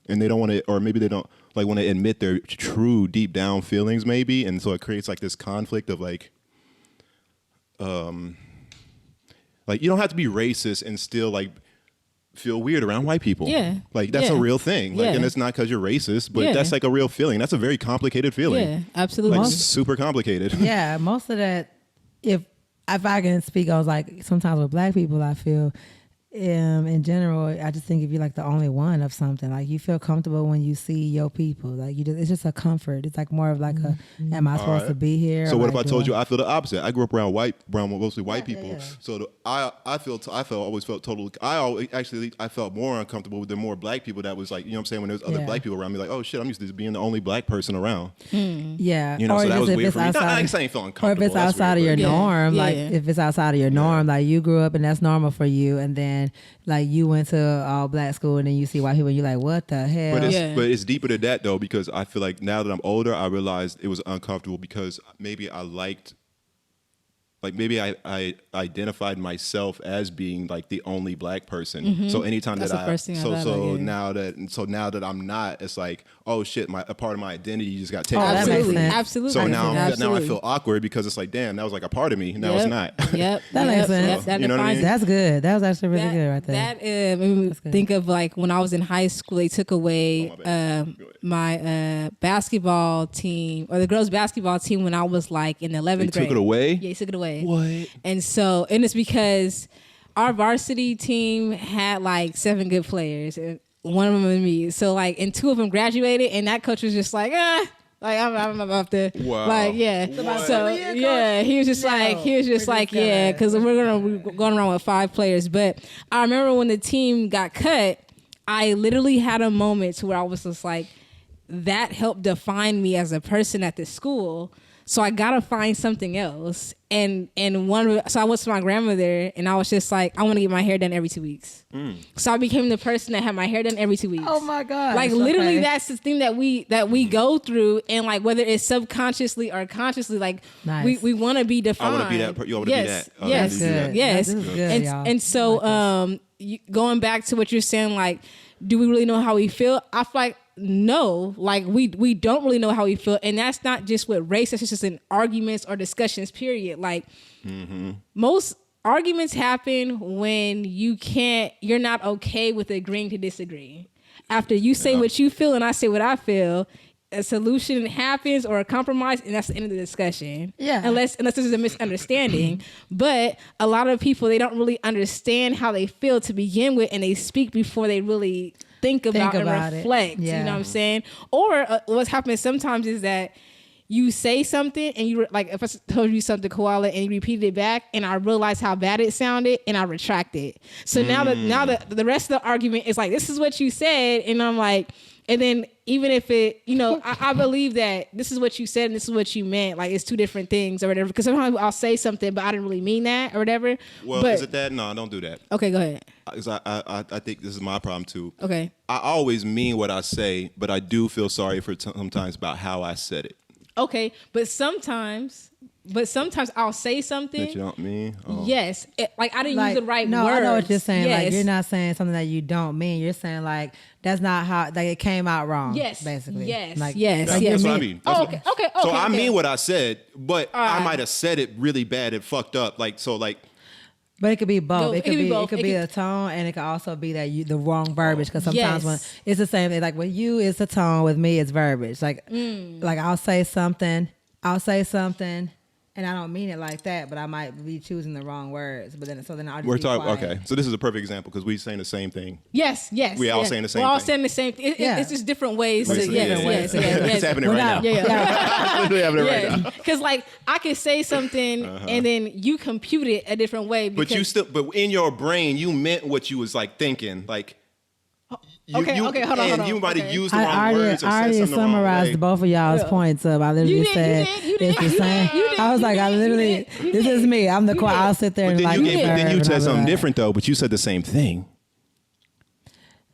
and they don't want to, or maybe they don't like want to admit their true deep down feelings, maybe. And so it creates like this conflict of like you don't have to be racist and still like feel weird around white people. Yeah. Like that's a Yeah. real thing. Like, Yeah. and it's not because you're racist, but Yeah. that's like a real feeling. That's a very complicated feeling. Yeah, absolutely. Like super complicated. Yeah, most of that, if I can speak, I was like, sometimes with black people, I feel in general, I just think if you're like the only one of something, like you feel comfortable when you see your people, like it's just a comfort. It's like more of like am I supposed to be here? So what if I told you I feel the opposite? I grew up around mostly white people. yeah. So I always felt totally. I felt more uncomfortable with the more black people that was like, you know what I'm saying, when there's other Yeah. black people around me, like, oh shit, I'm used to being the only black person around. Yeah, You know, or so that just was if weird it's for me. Not outside, like saying feel or uncomfortable. if it's That's outside of your weird, but- norm, Yeah. like Yeah. if it's outside of your norm, like you grew up and that's normal for you, and then like you went to all black school and then you see white people and you're like, what the hell? But it's deeper than that though, because I feel like now that I'm older, I realized it was uncomfortable because maybe I liked, like maybe I identified myself as being like the only black person. So anytime That's that the first thing I thought about, now that I'm not, it's like, oh shit, a part of my identity just got taken Oh, that away makes from me. sense. Absolutely. So now I Absolutely. feel awkward because it's like, damn, that was like a part of me. Now it's not. Yep. That makes sense. Yep. That You know what I defines mean? That's good. That was actually really good right there. That made me good. think of like when I was in high school, they took away Oh, my bad. Go ahead. my basketball team, or the girls' basketball team, when I was like in the 11th They grade. took it away? Yeah, they took it away. What? And it's because our varsity team had like 7 good players, and one of them was me. So like, and 2 of them graduated, and that coach was just like, Like I'm about to, Wow. like yeah. What? So yeah, he was just like yeah, because we're going around with 5 players. But I remember when the team got cut, I literally had a moment to where I was just like, that helped define me as a person at this school. So I gotta find something else. So I went to my grandmother and I was just like, I want to get my hair done every 2 weeks. So I became the person that had my hair done every 2 weeks. Oh my God. Like literally that's the thing that we go through, and like whether it's subconsciously or consciously, like Nice. we want to be defined. I want to be that. You want to be that. Oh, Yes. you do that. Yes. This is good, y'all. And so I like going back to what you're saying, like, do we really know how we feel? I feel like no, like we don't really know how we feel, and that's not just with race. That's just in arguments or discussions. Period. Like most arguments happen when you're not okay with agreeing to disagree. After you say what you feel and I say what I feel, a solution happens or a compromise, and that's the end of the discussion. Yeah. Unless there's a misunderstanding. But a lot of people, they don't really understand how they feel to begin with, and they speak before they really think about about and reflect. it. Yeah. You know what I'm saying? Or what's happening sometimes is that you say something and you like, if I told you something, Koala, and you repeated it back, and I realized how bad it sounded, and I retract it. So now the rest of the argument is like, this is what you said, and I'm like, and then even if it, I believe that this is what you said and this is what you meant, like it's two different things or whatever. Because sometimes I'll say something, but I didn't really mean that or whatever. Well, but, is it that? No, don't do that. Okay, go ahead. Because I think this is my problem too. Okay. I always mean what I say, but I do feel sorry for sometimes about how I said it. Okay, but sometimes I'll say something. That you don't mean? Oh. Yes, like I didn't use the right no, words. I know what you're saying. Yes. Like you're not saying something that you don't mean. You're saying like that's not how like it came out wrong. Yes, basically. yes, like, yes, That's, yes. that's what I mean. That's Oh, what- okay, okay, So okay, I okay. mean what I said, but I right. might have said it really bad and fucked up. Like so, like But it could be both. No, it could be both. it could be a tone, and it could also be that the wrong verbiage. Because Yes. sometimes when it's the same thing, like with you, it's the tone. With me, it's verbiage. Like I'll say something, and I don't mean it like that, but I might be choosing the wrong words. But then I'll just we're be talking. quiet. Okay, so this is a perfect example because we're saying the same thing. Yes, yes. We all yes. saying the same We're all thing. saying the same thing. Yeah. It's just different ways. It's To, yes, different yes, ways. yes, yes. It's happening We're right not- now. Yeah. Literally happening right now. Because like I could say something and then you compute it a different way. But you still, but in your brain, you meant what you was like thinking, like. Okay, hold on, and hold on. you might have Okay. used the I wrong words or already said something the wrong summarized way. both of y'all's points up. I literally You did, said you did, it's the you same. did, you did, I was you like, did, I you literally, did, you this did. is me. I'm the quiet. I'll sit there But and then like. you gave, observe then you and said I'll be something like- different though. But you said the same thing.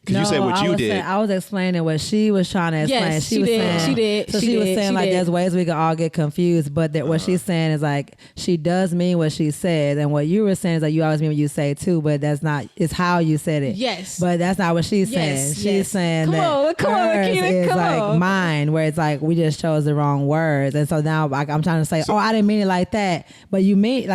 Because you said what you did. I was explaining what she was trying to explain. Yes, she she was did, saying, she did, So she she was did, saying she like did. there's ways we could all get confused, but that what she's saying is like she does mean what she said, and what you were saying is like you always mean what you say too, but that's not. It's how you said it. Yes. But that's not what she's Yes, saying. She's yes. saying Come that on, come on, hers Lakita, is come like on. mine, where it's like we just chose the wrong words, and so now like, I'm trying to say, oh, I didn't mean it like that, but you mean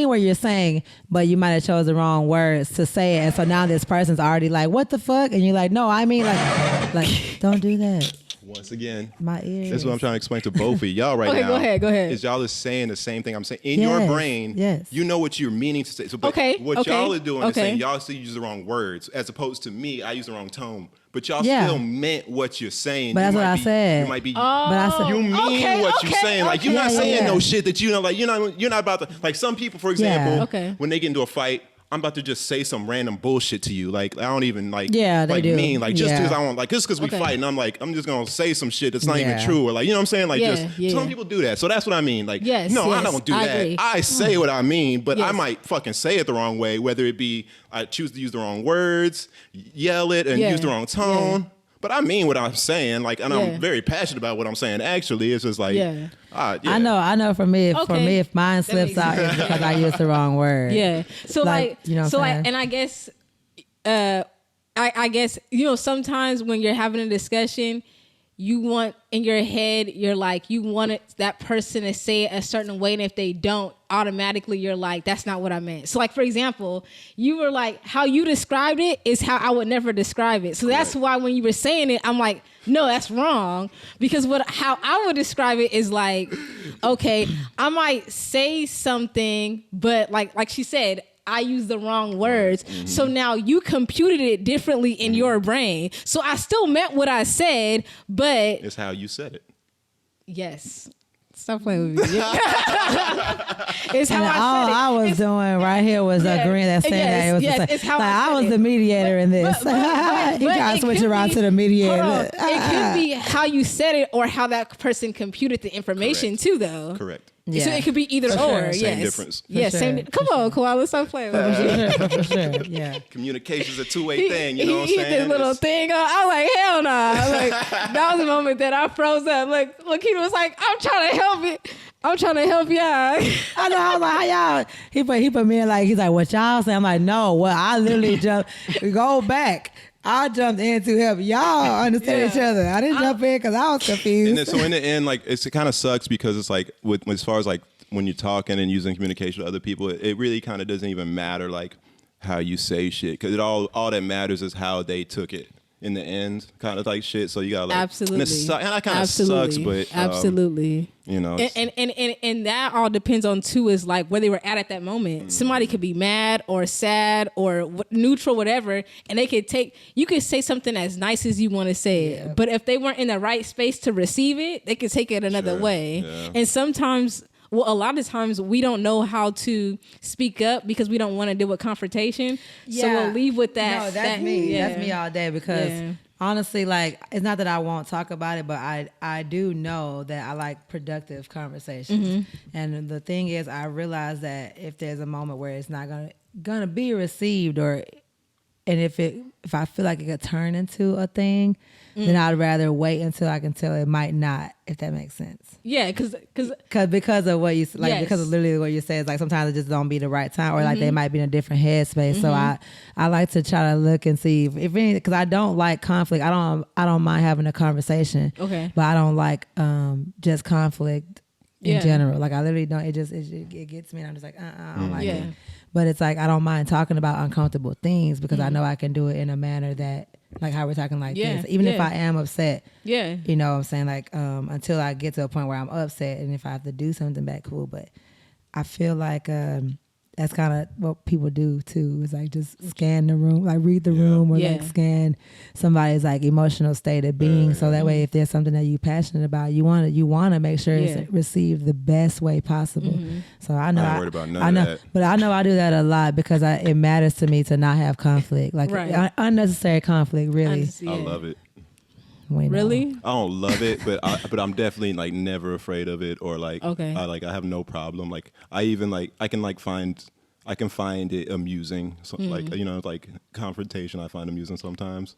what you're saying, but you might have chose the wrong words to say it, and so now this person's already like, what the fuck, and you're like, no, I mean like don't do that. Once again, My ears. that's what I'm trying to explain to both of y'all right Okay, now. go ahead. Is y'all is saying the same thing I'm saying in Yes, your brain? yes. You know what you're meaning to say. So, but Okay, what okay, y'all are doing is okay. saying y'all still use the wrong words, as opposed to me, I use the wrong tone. But y'all Yeah. still meant what you're saying. But You that's might what I be- said. You might be. But I said, You mean Okay, what you're okay, saying. Like you're okay. not Yeah, saying yeah. no shit that you know. Like you're not about to. Like some people, for example, Yeah. Okay. when they get into a fight. I'm about to just say some random bullshit to you. Like I don't even like. Yeah, they like do. mean like just Yeah. because I want like just because we Okay. fight and I'm like I'm just gonna say some shit that's not even Yeah. true or like you know what I'm saying like Yeah, just yeah. some people do that. So that's what I mean. Like Yes, no, I yes, don't do I that. agree. I say what I mean, but I Yes. might fucking say it the wrong way. Whether it be I choose to use the wrong words, yell it, and Yeah. use the wrong tone. Yeah. But I mean what I'm saying, like, and Yeah. I'm very passionate about what I'm saying. Actually, it's just like, Yeah. yeah. I know. For me, Okay. if mine That slips makes out, sense. it's because I used the wrong word. Yeah. So like, you know what so I'm like, saying? and I guess, I guess, sometimes when you're having a discussion, you want in your head, you're like, you want that person to say it a certain way. And if they don't, automatically you're like, that's not what I meant. So like, for example, you were like, how you described it is how I would never describe it. So that's why when you were saying it, I'm like, no, that's wrong. Because how I would describe it is like, okay, I might say something, but like she said, I used the wrong words. Mm-hmm. So now you computed it differently in your brain. So I still meant what I said, but It's how you said it. Yes. Stop playing with me. It's how And I all said it. I was doing right here was agreeing that saying that it was yes, the same. it's how Like, I I said was it. the mediator in this. But He tried it to switch could around be- to the mediator. Hold on. It could be how you said it or how that person computed the information Correct. too, though. Correct. Yeah. So it could be either For or. sure. Same Yes. difference. Yeah, For same. sure. Come on, Koala, stop playing with me. For sure. Yeah. Communication's a two-way thing. You know what I'm He saying? hit this little It's- thing. I was like, hell nah. Like that was the moment that I froze up. Like, Lakita was like, I'm trying to help it. I'm trying to help y'all. I know. I was like, how y'all? He put me in like, he's like, what y'all say? I'm like, no. Well, I literally jumped. Go back. I jumped in to help y'all understand each other. I didn't jump in because I was confused. And then, so in the end, like it kind of sucks because it's like with as far as like when you're talking and using communication with other people, it really kind of doesn't even matter like how you say shit because it all that matters is how they took it in the end, kind of like shit. So you gotta like Absolutely. and that kind of sucks, but absolutely. you know, And that all depends on too is like where they were at that moment. Somebody could be mad or sad or neutral, whatever, and they could you could say something as nice as you want to say it, but if they weren't in the right space to receive it, they could take it another Sure. way. Yeah. And sometimes. Well, a lot of times we don't know how to speak up because we don't want to deal with confrontation. So we'll leave with that. No, that's me. Yeah. That's me all day because honestly, like, it's not that I won't talk about it, but I do know that I like productive conversations. And the thing is, I realize that if there's a moment where it's not gonna be received, and if I feel like it could turn into a thing, then I'd rather wait until I can tell it might not, if that makes sense. Yeah, because Because of what you like, Yes. because of literally what you say is like sometimes it just don't be the right time, or like they might be in a different headspace. So I like to try to look and see if any, because I don't like conflict. I don't mind having a conversation. Okay. But I don't like just conflict in Yeah. general. Like I literally don't. It gets me, and I'm just like I don't like Yeah. it. But it's like I don't mind talking about uncomfortable things because I know I can do it in a manner that, like how we're talking like this. Even if I am upset, yeah. you know what I'm saying? Like, until I get to a point where I'm upset, and if I have to do something back, cool. But I feel like that's kind of what people do too. Is like just scan the room, like read the room, or like scan somebody's like emotional state of being. So that way, if there's something that you're passionate about, you want to make sure it's received the best way possible. So I know I ain't worried about none of that. but I know I do that a lot because it matters to me to not have conflict, like unnecessary conflict. Really, I love it. We know. Really? I don't love it, but I'm definitely like never afraid of it or like Okay. I have no problem. Like I even like I can find it amusing. So, like you know, like confrontation I find amusing sometimes.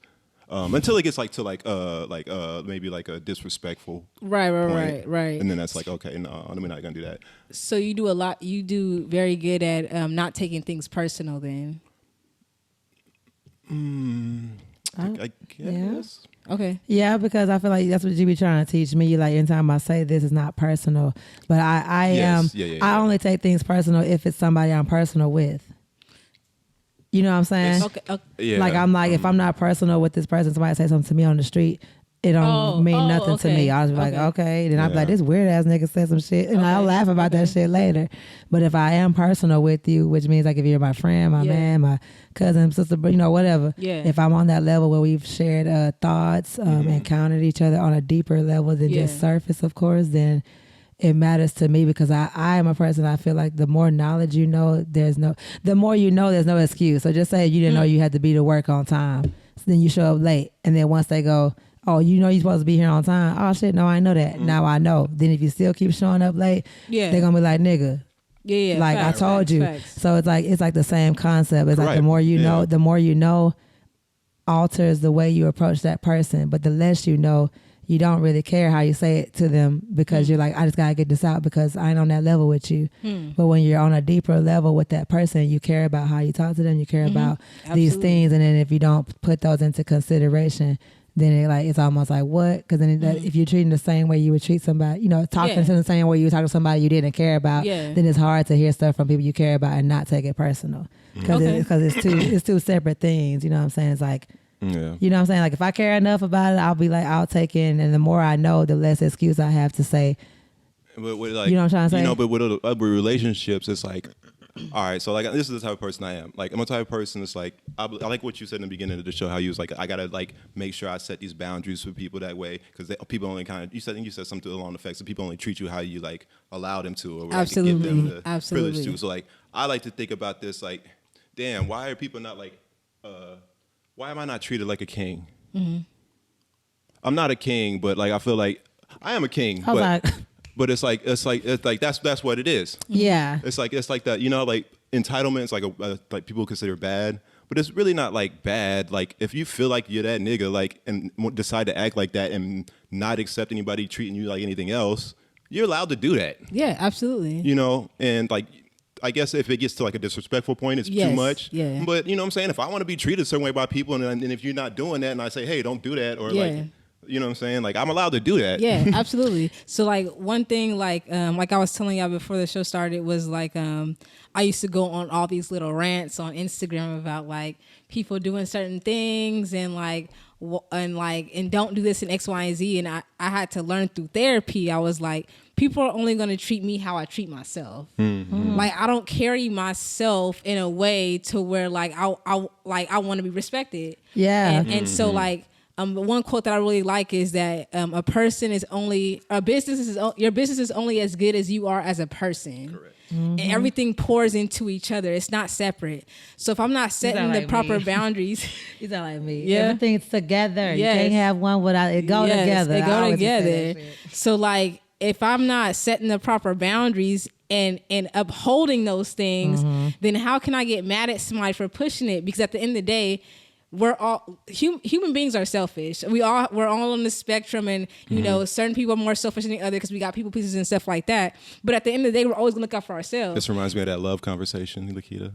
Until it gets like to maybe like a disrespectful Right. point. And then that's like, okay, no, we're not gonna do that. So you do very good at not taking things personal then. I guess. Okay. Yeah, because I feel like that's what you be trying to teach me. Like anytime I say this is not personal, but I Yes. am. Yeah. I only take things personal if it's somebody I'm personal with. You know what I'm saying? Okay. Yeah. Like I'm like, if I'm not personal with this person, somebody say something to me on the street, it don't mean nothing to me. I was like, okay. Then I'll be like, this weird ass nigga said some shit, and I'll laugh about that shit later. But if I am personal with you, which means like if you're my friend, my man, my cousin, sister, you know, whatever. Yeah. If I'm on that level where we've shared thoughts, encountered each other on a deeper level than just surface, of course, then it matters to me because I am a person. I feel like the more knowledge you know, the more you know, there's no excuse. So just say you didn't know you had to be to work on time, so then you show up late, and then once they go, oh, you know you're supposed to be here on time. Oh shit, no, I know that. Now I know. Then if you still keep showing up late, they're gonna be like, nigga. Yeah. Like facts, I told you. facts. So it's like the same concept. It's like the more you know, the more you know alters the way you approach that person. But the less you know, you don't really care how you say it to them because you're like, I just gotta get this out because I ain't on that level with you. But when you're on a deeper level with that person, you care about how you talk to them, you care about these things, and then if you don't put those into consideration, then it's almost like what? Because then if you're treating the same way you would treat somebody, you know, talking to the same way you would talk to somebody you didn't care about, then it's hard to hear stuff from people you care about and not take it personal because it's two separate things. You know what I'm saying? It's like, you know what I'm saying? Like if I care enough about it, I'll be like, I'll take in, and the more I know, the less excuse I have to say. But with like, you know what I'm trying to say? You know, but with other relationships, it's like all right, so like this is the type of person I am. Like I'm a type of person that's like I like what you said in the beginning of the show. How you was like I gotta like make sure I set these boundaries for people that way because people only kind of you said something along the effects that people only treat you how you like allow them to or like, give them the privilege to. So like I like to think about this like, damn, why are people not like, why am I not treated like a king? Mm-hmm. I'm not a king, but like I feel like I am a king. But it's like that's what it is. Yeah. It's like that, you know, like entitlement is like like people consider bad, but it's really not like bad. Like if you feel like you're that nigga, like and decide to act like that and not accept anybody treating you like anything else, you're allowed to do that. Yeah, absolutely. You know, and like I guess if it gets to like a disrespectful point, it's too much. Yeah. But you know what I'm saying? If I want to be treated a certain way by people, and if you're not doing that, and I say, hey, don't do that, or like. You know what I'm saying? Like I'm allowed to do that. Yeah, absolutely. So like one thing, like I was telling y'all before the show started, was like I used to go on all these little rants on Instagram about like people doing certain things and don't do this in X, Y, and Z. And I had to learn through therapy. I was like, people are only going to treat me how I treat myself. Mm-hmm. Like I don't carry myself in a way to where like I want to be respected. Yeah, and so like. One quote that I really like is that your business is only as good as you are as a person. Correct. Mm-hmm. And everything pours into each other. It's not separate. So if I'm not setting the proper boundaries, he's not like me. Yeah. Everything's together. Yes. You can't have one without it. Go together. They go together. So like if I'm not setting the proper boundaries and upholding those things, then how can I get mad at somebody for pushing it? Because at the end of the day, we're all human beings are selfish. We're all on the spectrum, and you know, certain people are more selfish than the other because we got people pleasers and stuff like that. But at the end of the day, we're always gonna look out for ourselves. This reminds me of that love conversation, Lakita.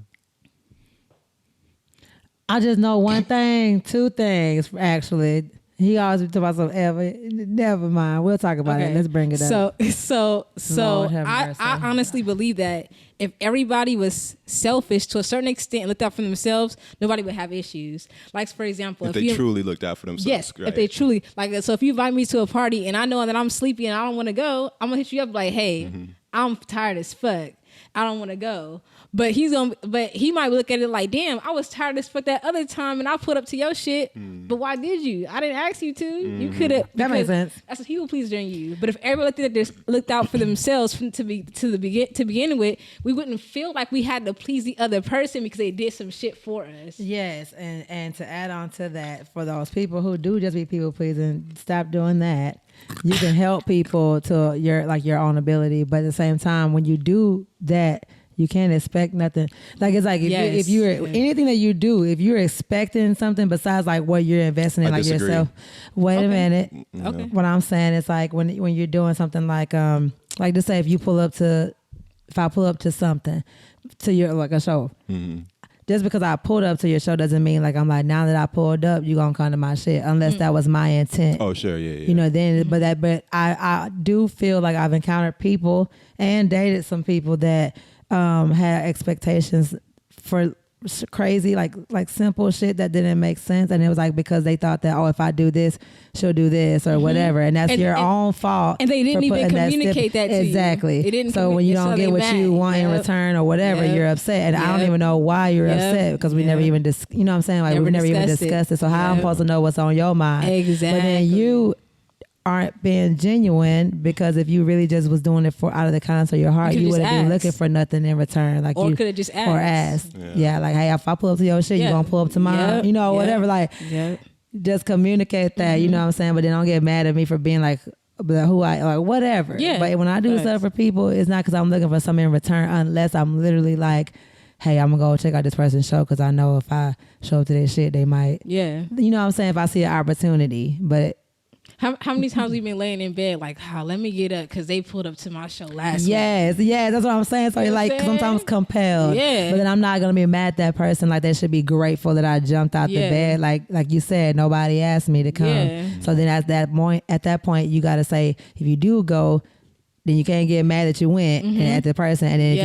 I just know one thing, two things actually. He always be talking about something ever. Never mind. We'll talk about it. Let's bring it up. So I honestly believe that if everybody was selfish to a certain extent and looked out for themselves, nobody would have issues. Like for example, if they truly looked out for themselves. Yes, right. If they truly like. So if you invite me to a party and I know that I'm sleepy and I don't want to go, I'm gonna hit you up like, hey, I'm tired as fuck. I don't want to go. But he might look at it like, damn, I was tired as fuck that other time and I put up to your shit. But why did you? I didn't ask you to. You could have. That makes sense. That's a people pleaser in you. But if everybody looked out for themselves to begin with, we wouldn't feel like we had to please the other person because they did some shit for us. Yes, and to add on to that, for those people who do just be people pleasing, stop doing that. You can help people to your own ability, but at the same time, when you do that, you can't expect nothing. Like it's like if you're anything that you do, if you're expecting something besides like what you're investing in, like yourself. Wait a minute. Okay. What I'm saying is like when you're doing something like just say if I pull up to something to your like a show. Mm-hmm. Just because I pulled up to your show doesn't mean like I'm like now that I pulled up you gonna come to my shit unless that was my intent. Oh sure, yeah. You know then but I do feel like I've encountered people and dated some people that had expectations for crazy like simple shit that didn't make sense, and it was like because they thought that if I do this she'll do this or whatever, and that's your own fault, and they didn't even communicate that to exactly you. They didn't so when you don't get what you want in return or whatever, you're upset, and I don't even know why you're upset because we never even you know what I'm saying, like we never even discussed it. So how I'm supposed to know what's on your mind? Exactly. But then you aren't being genuine, because if you really just was doing it for out of the kindness of your heart, you wouldn't be looking for nothing in return. Like or you could have just asked. Or asked. Yeah, like hey, if I pull up to your shit, you gonna pull up to mine, you know, whatever. Like just communicate that, you know what I'm saying? But then don't get mad at me for being like who I like whatever. Yeah. But when I do stuff for people, it's not because I'm looking for something in return, unless I'm literally like, hey, I'm gonna go check out this person's show because I know if I show up to their shit, they might. Yeah. You know what I'm saying? If I see an opportunity, but. How many times we've been laying in bed like, let me get up because they pulled up to my show last week. Yes, that's what I'm saying. So you're like sometimes compelled. Yeah. But then I'm not going to be mad at that person. Like they should be grateful that I jumped out the bed. Like you said, nobody asked me to come. Yeah. So then at that point, you got to say, if you do go, then you can't get mad that you went and at the person. And then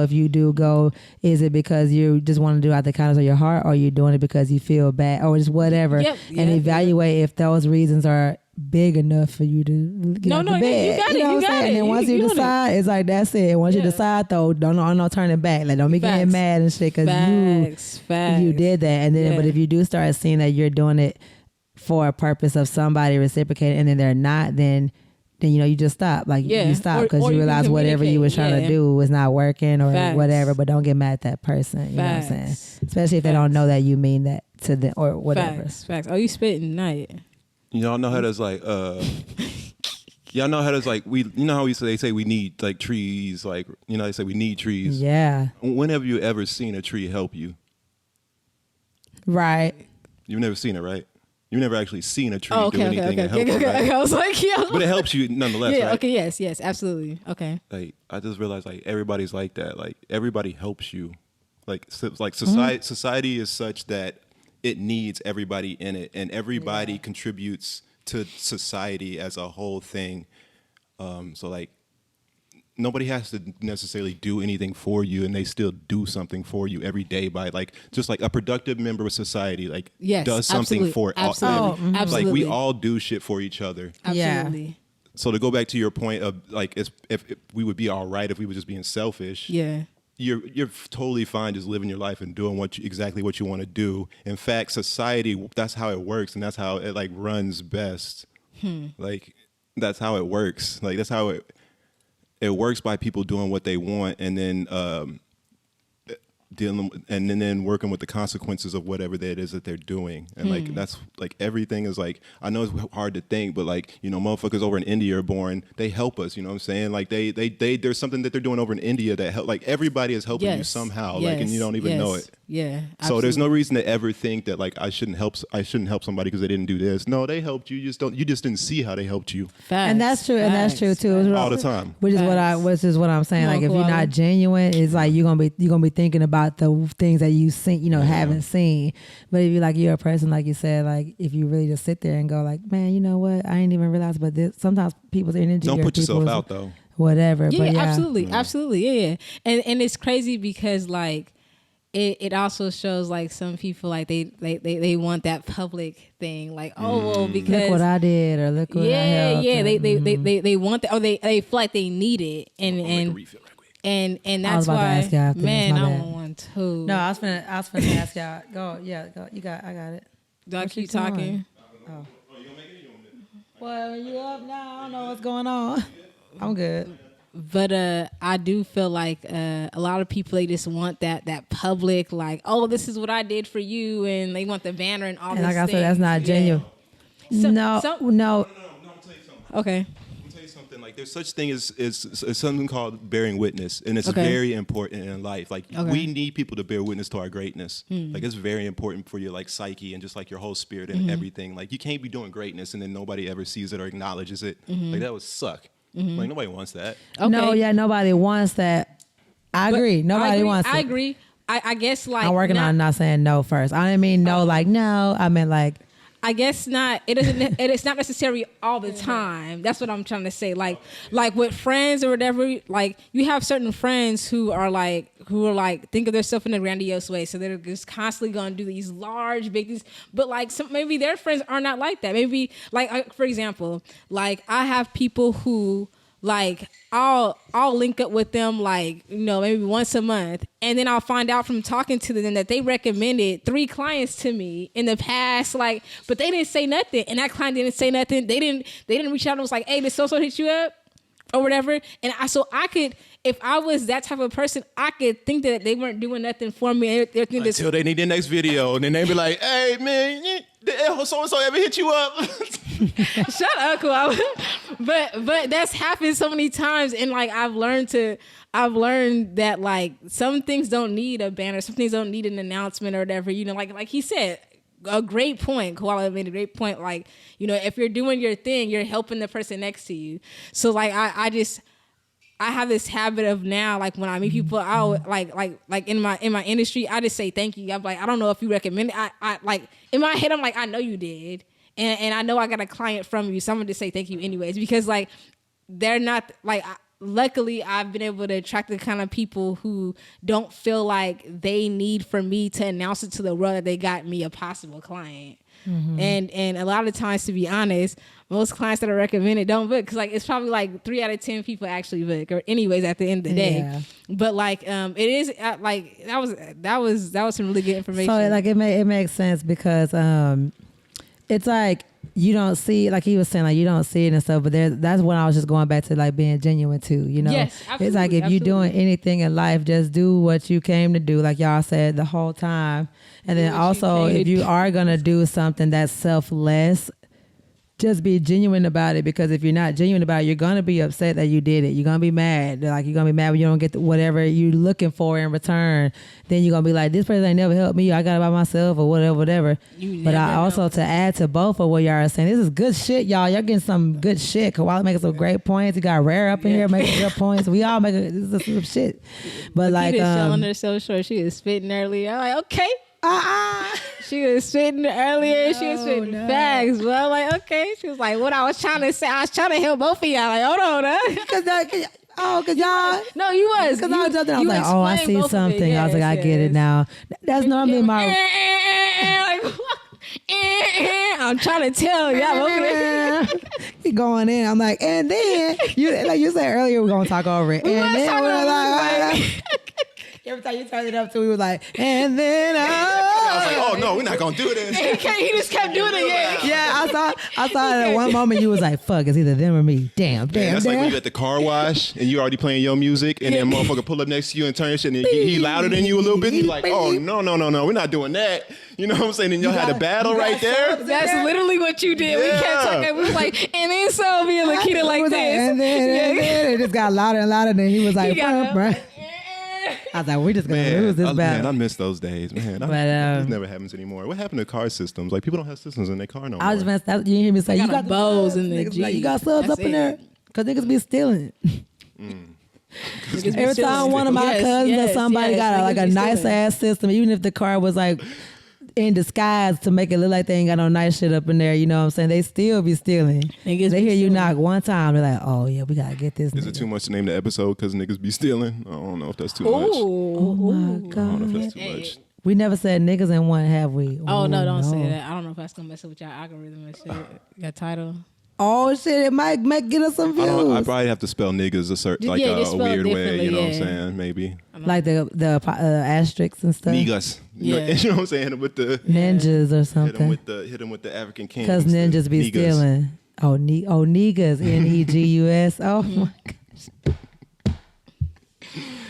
if you do go, is it because you just want to do it out the kindness of your heart, or you doing it because you feel bad, or just whatever? And evaluate if those reasons are big enough for you to get out the bed. You got it. know You what I'm got saying? it. And then once you on it. decide, it's like that's it. Once you Yeah. decide, though, no turning back. Like don't be getting Facts. mad and shit because Facts. you did that. And then, but Yeah. if you do start seeing that you're doing it for a purpose of somebody reciprocating, and then they're not, then you just stop. Like Yeah. you stop Or because you you can realize whatever you were trying to communicate. do was not working or Facts. whatever. But don't get mad at that person. You know what I'm saying? Facts. Especially if they don't know that you mean that to them or whatever. Facts. Oh, you spitting tonight. Y'all know how there's like y'all know how there's like you know how they say we need like trees, like they say we need trees. Yeah. When have you ever seen a tree help you? Right. You've never seen it, right? You've never actually seen a tree Oh, do okay. anything and help you, right? I was like, yeah. But it helps you nonetheless, Yeah. right? Okay. Yes. Absolutely. Okay. Like I just realized like everybody's like that. Like everybody helps you. Like Mm-hmm. society is such that it needs everybody in it, and everybody contributes to society as a whole thing. So like nobody has to necessarily do anything for you, and they still do something for you every day by like just like a productive member of society like Yes, does something absolutely. for Absolutely. like Absolutely. we all do shit for each other. Absolutely. So to go back to your point of like if we would be all right if we were just being selfish. Yeah. You're totally fine just living your life and doing exactly what you want to do. In fact, society, that's how it works, and that's how it like runs best. Like that's how it works. Like that's how it works by people doing what they want, and then then working with the consequences of whatever that is that they're doing. And like that's like everything is like, I know it's hard to think, but like motherfuckers over in India are born, they help us, you know what I'm saying? Like they there's something that they're doing over in India that help, like everybody is helping you somehow, like, and you don't even know it. Yeah. So there's no reason to ever think that like I shouldn't help somebody because they didn't do this. No, they helped you. You just didn't see how they helped you Facts. And that's true. And that's true too. all the time. Which is what I'm saying. Come Like on, if you're Koala. not genuine, it's like you're gonna be thinking about the things that you seen, haven't seen. But if you're a person, like you said, like if you really just sit there and go like, man, you know what? I didn't even realize. But sometimes people's energy. Don't or put yourself people's out though. Whatever. Yeah, but absolutely. Yeah. And it's crazy because like it also shows like some people like they want that public thing, like well, because Look what I did, or look what I helped. they want that, or they feel like they need it, and Refill right quick. and I was that's about to why ask y'all after this, man my I bad. want one too. No, I was finna ask y'all. Go, yeah, go. I got it. Do I what you keep talking? doing? Well, you up now? I don't know what's going on. I'm good. But I do feel like a lot of people, they just want that public, like, oh, this is what I did for you, and they want the banner and all And this. like I said, that's not genuine. So- no. so- No, I'll tell you something. Okay. I'll tell you something. Like there's such thing as something called bearing witness, and it's Okay. very important in life. Like Okay. we need people to bear witness to our greatness. Like it's very important for your like psyche and just like your whole spirit and everything. Like you can't be doing greatness and then nobody ever sees it or acknowledges it. Like that would suck. Like nobody wants that. Okay. No, yeah, nobody wants that. I But agree. Nobody wants it. I agree. I guess like I'm working on not saying no first. I didn't mean no, like no. I meant like I guess not. It isn't. It's not necessary all the time. That's what I'm trying to say. Like with friends or whatever. Like you have certain friends who are like think of themselves in a grandiose way. So they're just constantly going to do these large, big things. But like maybe their friends are not like that. Maybe like for example, like I have people who. Like I'll link up with them like maybe once a month, and then I'll find out from talking to them that they recommended 3 clients to me in the past, like, but they didn't say nothing, and that client didn't say nothing. They didn't reach out and was like, hey, did so hit you up or whatever. And I could, if I was that type of person, I could think that they weren't doing nothing for me. They're thinking this. Until they need their next video, and then they be like, "Hey man, did so and so ever hit you up?" Shut up, Koala. But that's happened so many times, and like I've learned that like some things don't need a banner, some things don't need an announcement or whatever. Like he said, a great point. Koala made a great point. Like if you're doing your thing, you're helping the person next to you. So like I have this habit of now, like when I meet people out, like in my industry, I just say thank you. I'm like, I don't know if you recommend it. I like in my head, I'm like, I know you did. And I know I got a client from you, so I'm gonna just say thank you anyways, because like they're not like. Luckily, I've been able to attract the kind of people who don't feel like they need for me to announce it to the world that they got me a possible client. And a lot of times, to be honest, most clients that are recommended don't book because like it's probably like 3 out of 10 people actually book, or anyways at the end of the day. Yeah. But like it is like that was some really good information. So like it makes sense because it's like you don't see, like he was saying, like you don't see it and stuff, but that's when I was just going back to like being genuine too, you know? Yes, it's like if you're doing anything in life, just do what you came to do, like y'all said the whole time. And then also if you are gonna do something that's selfless, just be genuine about it, because if you're not genuine about it, you're going to be upset that you did it. You're going to be mad. Like, you're going to be mad when you don't get whatever you're looking for in return. Then you're going to be like, this person ain't never helped me. I got it by myself or whatever. But I also, to add to both of what y'all are saying, this is good shit, y'all. Y'all getting some good shit. Kawhi making some great points. You got Rare up in here making good points. We all making this is some shit. But like, selling herself short. She was spitting earlier. I'm like, okay. She was spitting earlier. She was spitting facts. But I'm like, okay. She was like, what I was trying to say. I was trying to help both of y'all. Like, hold on. Cause y'all. No, you was. Cause I was like, oh, I see something. Yes, I was like, I get it now. That's normally my. I'm trying to tell y'all. He going in. I'm like, and then like you said earlier, we're gonna talk over it. And then we're like. Every time you turned it up to, we were like, and then I was like, oh no, we're not gonna do this. He just kept doing it. Yeah, I saw it at one moment. You was like, fuck, it's either them or me. Damn. That's like when you're at the car wash and you already playing your music, and then motherfucker pull up next to you and turn your shit, and he louder than you a little bit. And you're like, oh no, we're not doing that. You know what I'm saying? And y'all had a battle right there. That's literally what you did. Yeah. We kept talking. We was like, and then Sylvia and Lakita like this. And then it just got louder and louder. Then he was like, bruh. I was like, we're just going to lose this battle. Man, I miss those days, man. This never happens anymore. What happened to car systems? Like, people don't have systems in their car no more. I was just messed up. You hear me say, you got bows in the G. Like, you got subs up in there? Because niggas be stealing. Every time one of my cousins or somebody got a nice ass system, even if the car was like in disguise to make it look like they ain't got no nice shit up in there, you know what I'm saying? They still be stealing. They hear you knock one time, they're like, oh yeah, we gotta get this. Is it too much to name the episode because niggas be stealing? I don't know if that's too much. Oh my God. I don't know if that's too much. We never said niggas in one, have we? Oh no, don't say that. I don't know if that's gonna mess up with y'all algorithm and shit. Your title. Oh shit, it might get us some views. I probably have to spell niggas a weird way, you know what I'm saying? Maybe. Like the asterisks and stuff. Niggas. Yeah. You know what I'm saying? With the ninjas or something. Hit them with the African king. Because ninjas be stealing. Oh, niggas. Negus. Oh my gosh.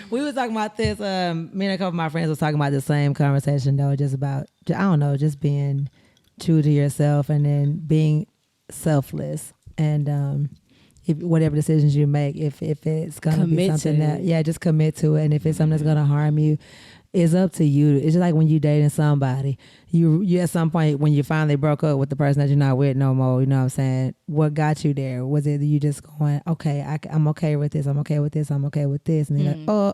We was talking about this. Me and a couple of my friends was talking about the same conversation though, just about, I don't know, just being true to yourself and then being selfless, and if whatever decisions you make, if it's gonna be something that just commit to it, and if it's something that's gonna harm you, it's up to you. It's just like when you dating somebody, you at some point when you finally broke up with the person that you're not with no more, you know what I'm saying, what got you there? Was it you just going, okay, I'm okay with this, I'm okay with this, I'm okay with this, and you're like, oh,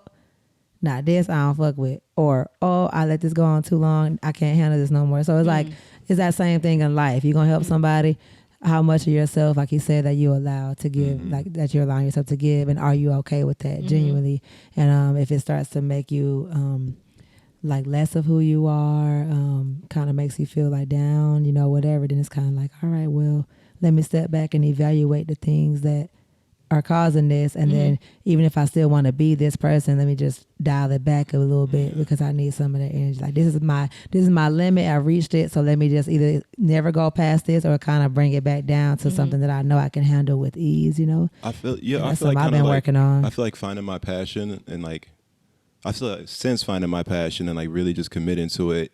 not this I don't fuck with, or oh, I let this go on too long, I can't handle this no more. So it's like, it's that same thing in life. You're gonna help somebody, how much of yourself, like you said, that you allow to give, like that you're allowing yourself to give, and are you okay with that genuinely? And if it starts to make you like less of who you are, kind of makes you feel like down, you know, whatever, then it's kind of like, all right, well, let me step back and evaluate the things that are causing this, and then even if I still want to be this person, let me just dial it back a little bit, because I need some of that energy. Like, this is my limit. I reached it, so let me just either never go past this or kind of bring it back down to something that I know I can handle with ease. You know, I feel that's like I've been working on. I feel like finding my passion, and like I feel like since finding my passion and like really just committing to it,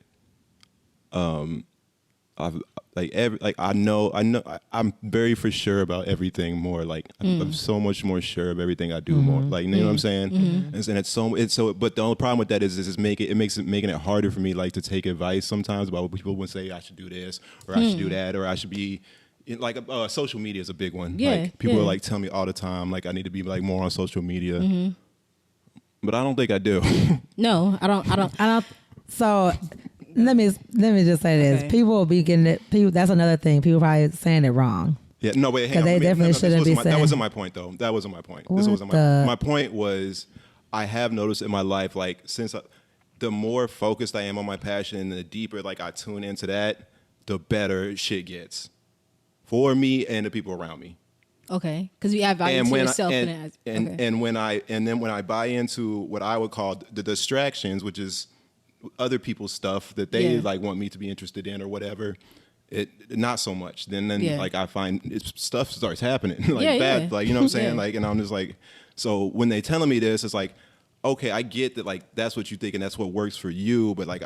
I've I'm very for sure about everything more. Like I'm so much more sure of everything I do more. Like, you know what I'm saying? And it's so. But the only problem with that is it's making it harder for me, like, to take advice sometimes about what people would say I should do this or I should do that or I should be. Like social media is a big one. Yeah, like people are like tell me all the time like I need to be like more on social media, but I don't think I do. No, I don't. So. Let me just say this. Okay. People will be getting it. That's another thing. People probably saying it wrong. Yeah, no, wait, hang on. They definitely shouldn't be saying. That wasn't my point, though. That wasn't my point. This wasn't my point. Was I have noticed in my life, like, the more focused I am on my passion and the deeper, like, I tune into that, the better shit gets for me and the people around me. Okay, because you add value to yourself. And when I buy into what I would call the distractions, which is other people's stuff that they like want me to be interested in or whatever, it not so much. Then like I find stuff starts happening like bad, like you know what I'm saying, like, and I'm just like, so when they telling me this, it's like, okay, I get that, like that's what you think and that's what works for you, but like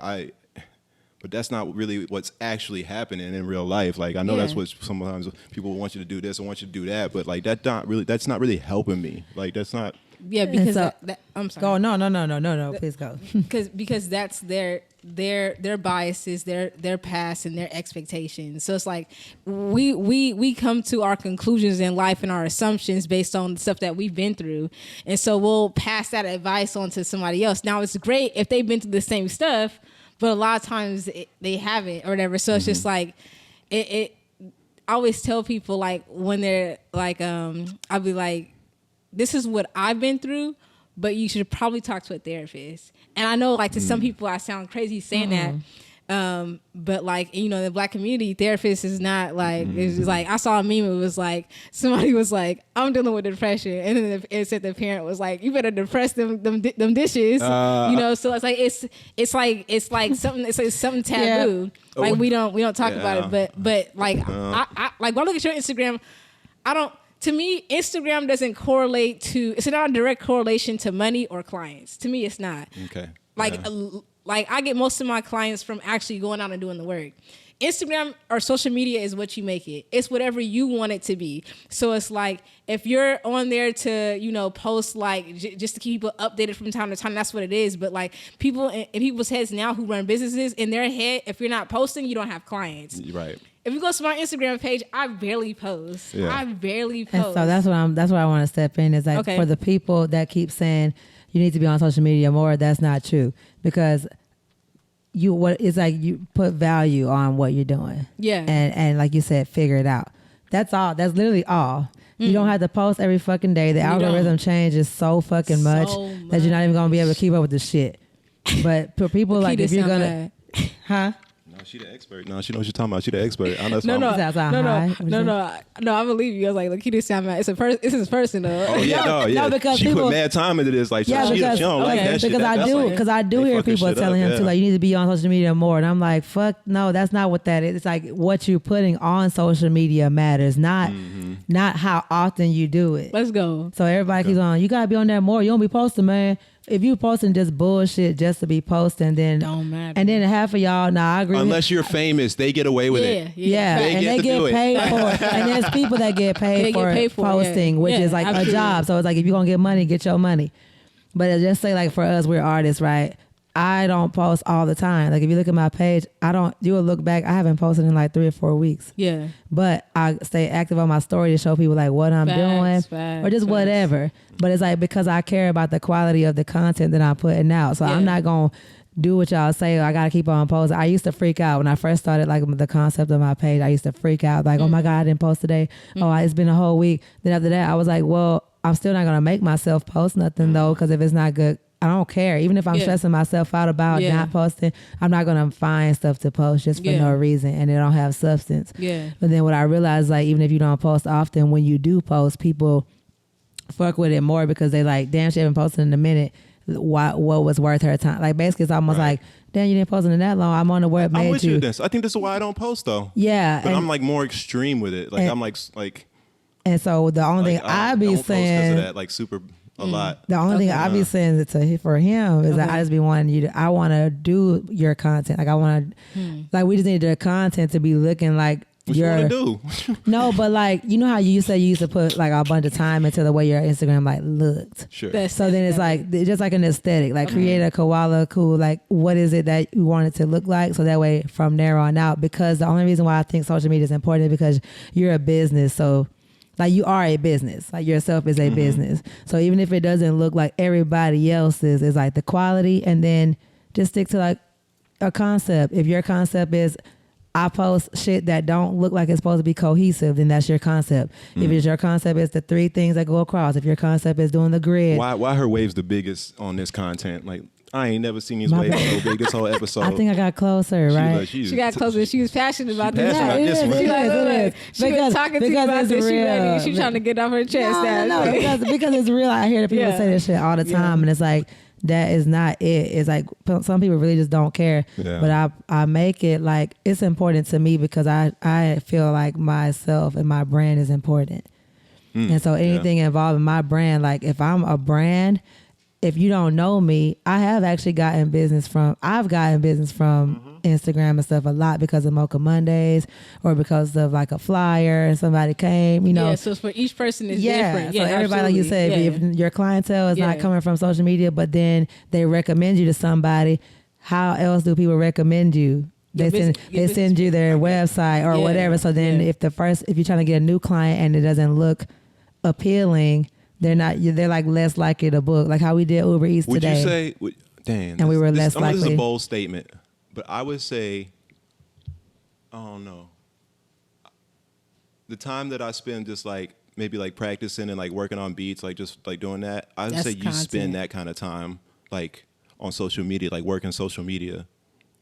but that's not really what's actually happening in real life. Like I know that's what sometimes people want you to do this and want you to do that, but like that's not really helping me. Like that's not. Yeah, because so, I'm sorry. Go no, please go. because that's their biases, their past and their expectations. So it's like we come to our conclusions in life and our assumptions based on the stuff that we've been through, and so we'll pass that advice on to somebody else. Now it's great if they've been through the same stuff, but a lot of times they haven't or whatever. So it's just like it. I always tell people like when they're like I'll be like, this is what I've been through, but you should probably talk to a therapist. And I know, like, to some people, I sound crazy saying that. But, like, you know, in the Black community, therapist is not, like, it's just like, I saw a meme, it was like, somebody was like, I'm dealing with depression. And then it said the parent was like, you better depress them dishes. You know, so it's like, it's like something, it's like something taboo. Yeah. Like, we don't talk about it. But like, I like, when I look at your Instagram, to me, Instagram doesn't correlate to, it's not a direct correlation to money or clients. To me, it's not. Okay. Like I get most of my clients from actually going out and doing the work. Instagram or social media is what you make it. It's whatever you want it to be. So it's like, if you're on there to, you know, post like just to keep people updated from time to time, that's what it is. But like people in people's heads now who run businesses, in their head, if you're not posting, you don't have clients. Right. If you go to my Instagram page, I barely post. Yeah. I barely post. And so that's what I want to step in is like, for the people that keep saying you need to be on social media more, that's not true, because it's like you put value on what you're doing. Yeah. And like you said, figure it out. That's all. That's literally all. You don't have to post every fucking day. The algorithm changes so fucking much that you're not even gonna be able to keep up with the shit. But for people like, if you're gonna, She the expert. No, she knows what you're talking about. She the expert. I know. No, I believe you. I was like, look, he didn't sound mad. It's his person though. Oh yeah, no, because she put mad time into this. Like, she don't like that shit. Because I do hear people telling him too, like, you need to be on social media more, and I'm like, fuck, no, that's not what that is. It's like what you're putting on social media matters, not how often you do it. Let's go. So everybody keeps on. You gotta be on there more. You don't be posting, man. If you posting just bullshit just to be posting, then don't matter. And then half of y'all, I agree. Unless you're famous, they get away with it. Yeah, and they get paid for it. And there's people that get paid for posting, which is like a job. So it's like, if you're gonna get money, get your money. But just say like for us, we're artists, right? I don't post all the time. Like if you look at my page, you will look back, I haven't posted in like 3 or 4 weeks. Yeah. But I stay active on my story to show people like what I'm doing or just whatever. But it's like, because I care about the quality of the content that I'm putting out. So I'm not going to do what y'all say. I got to keep on posting. I used to freak out when I first started like the concept of my page. I used to freak out like, oh my God, I didn't post today. Oh, it's been a whole week. Then after that, I was like, well, I'm still not going to make myself post nothing though, because if it's not good, I don't care. Even if I'm stressing myself out about not posting, I'm not going to find stuff to post just for no reason, and it don't have substance. Yeah. But then what I realized, like, even if you don't post often, when you do post, people fuck with it more because they like, damn, she haven't posted in a minute. What was worth her time? Like, basically, it's almost like, damn, you didn't post in that long. I'm on the word. I'm with you this. I think this is why I don't post though. Yeah. But I'm like more extreme with it. Like, I'm like. And so the only thing I be saying, of that, like super. A lot. The only thing I be saying for him is that I just be wanting you to, I want to do your content. Like I want to, like we just need the content to be looking like what you want to do. No, but like, you know how you used to put like a bunch of time into the way your Instagram like looked. Sure. So then it's like, just like an aesthetic, like create a koala cool, like what is it that you want it to look like? So that way from there on out, because the only reason why I think social media is important is because you're a business. So like you are a business, like yourself is a business. So even if it doesn't look like everybody else's, it's like the quality, and then just stick to like a concept. If your concept is I post shit that don't look like it's supposed to be cohesive, then that's your concept. If it's your concept is the 3 things that go across, if your concept is doing the grid. Why her wave's the biggest on this content? Like I ain't never seen these My waves bad. so big this whole episode. I think I got closer, She right? was- She got closer. She was passionate about She this. passionate about this one. She like, It is, look, it is. she was talking to you about it's this. She real. ready. She trying to get off her chest. No, now. because it's real. I hear the people Yeah. say this shit all the time, Yeah. and it's like that is not it. It's like some people really just don't care. Yeah. But I make it like it's important to me because I feel like myself and my brand is important, and so anything involving my brand, like if I'm a brand. If you don't know me, I've gotten business from Instagram and stuff a lot because of Mocha Mondays or because of like a flyer and somebody came, you know. Yeah, so for each person is different. So Yeah, everybody, like you said, absolutely. if your clientele is not Yeah. coming from social media, but then they recommend you to somebody, how else do people recommend you? They Your send bus- they your send you their website or Yeah, whatever. So then yeah. if you're trying to get a new client and it doesn't look appealing, they're like less likely to book. Like how we did Uber Eats Would today. you say, damn, And we were less this is a likely. bold statement, but I would say, I don't know. The time that I spend just like maybe like practicing and like working on beats, like just like doing that, I would That's say you content. spend that kind of time like on social media, like working social media.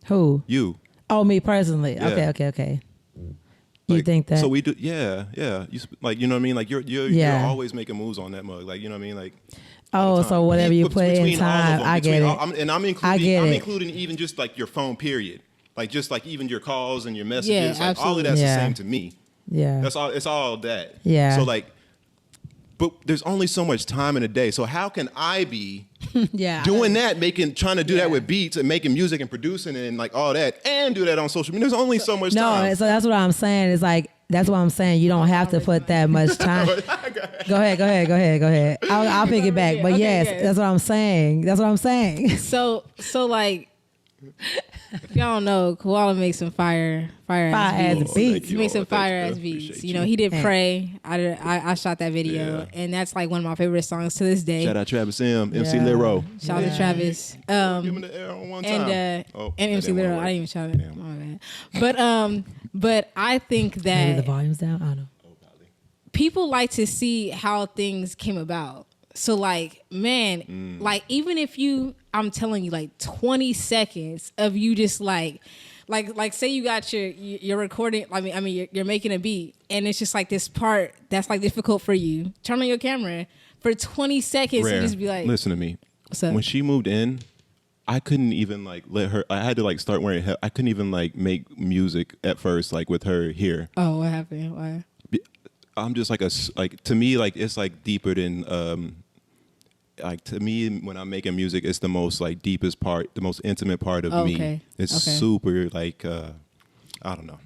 Who? You. Oh, me personally. Yeah. Okay. You Like, think that? So we do, yeah. Like, you know what I mean? Like you're Yeah. always making moves on that mug. Like, you know what I mean? Like, Oh, so whatever you put in Between all of time, them, I get between it. all- I'm I including, get I'm it. including even just like your phone period. Like just like even your calls and your messages. Yeah, like all of absolutely. that's Yeah. the same to me. Yeah. That's all. It's all that. Yeah. So like, but there's only so much time in a day. So how can I be Yeah. doing that, trying to do Yeah. that with beats and making music and producing and like all that, and do that on social media? There's only so much No, time. so that's what I'm saying. It's like that's what I'm saying. You don't have to put that much time. Go ahead. I'll pick it back. But Okay, yes, yeah. that's what I'm saying. So like, if y'all don't know, Koala makes some fire Fire-ass beats. beats. He makes some Oh, thank fire you. ass I beats. appreciate You know, you. he did Hey. Pray. I shot that video, Yeah. and that's like one of my favorite songs to this day. Shout out Travis M, MC Yeah. Lero. Shout out to Travis. Give him the air on one time. And Oh, and that MC didn't wanna Lero. work. I didn't even shout it. Damn. My bad. But I think Maybe the that volume's down. I don't know. people like to see how things came about. So like, man, like even if I'm telling you, like 20 seconds of you just like say you got you're recording. I mean, you're making a beat, and it's just like this part that's like difficult for you. Turn on your camera for 20 seconds Rare. and just be like, Listen to me. What's up? When she moved in, I couldn't even like let her. I had to like start wearing. I couldn't even like make music at first, like with her here. oh, what happened? Why? I'm just like like to me like it's like deeper than like to me when I'm making music, it's the most like deepest part, the most intimate part of me. Okay. It's Okay. super like I don't know.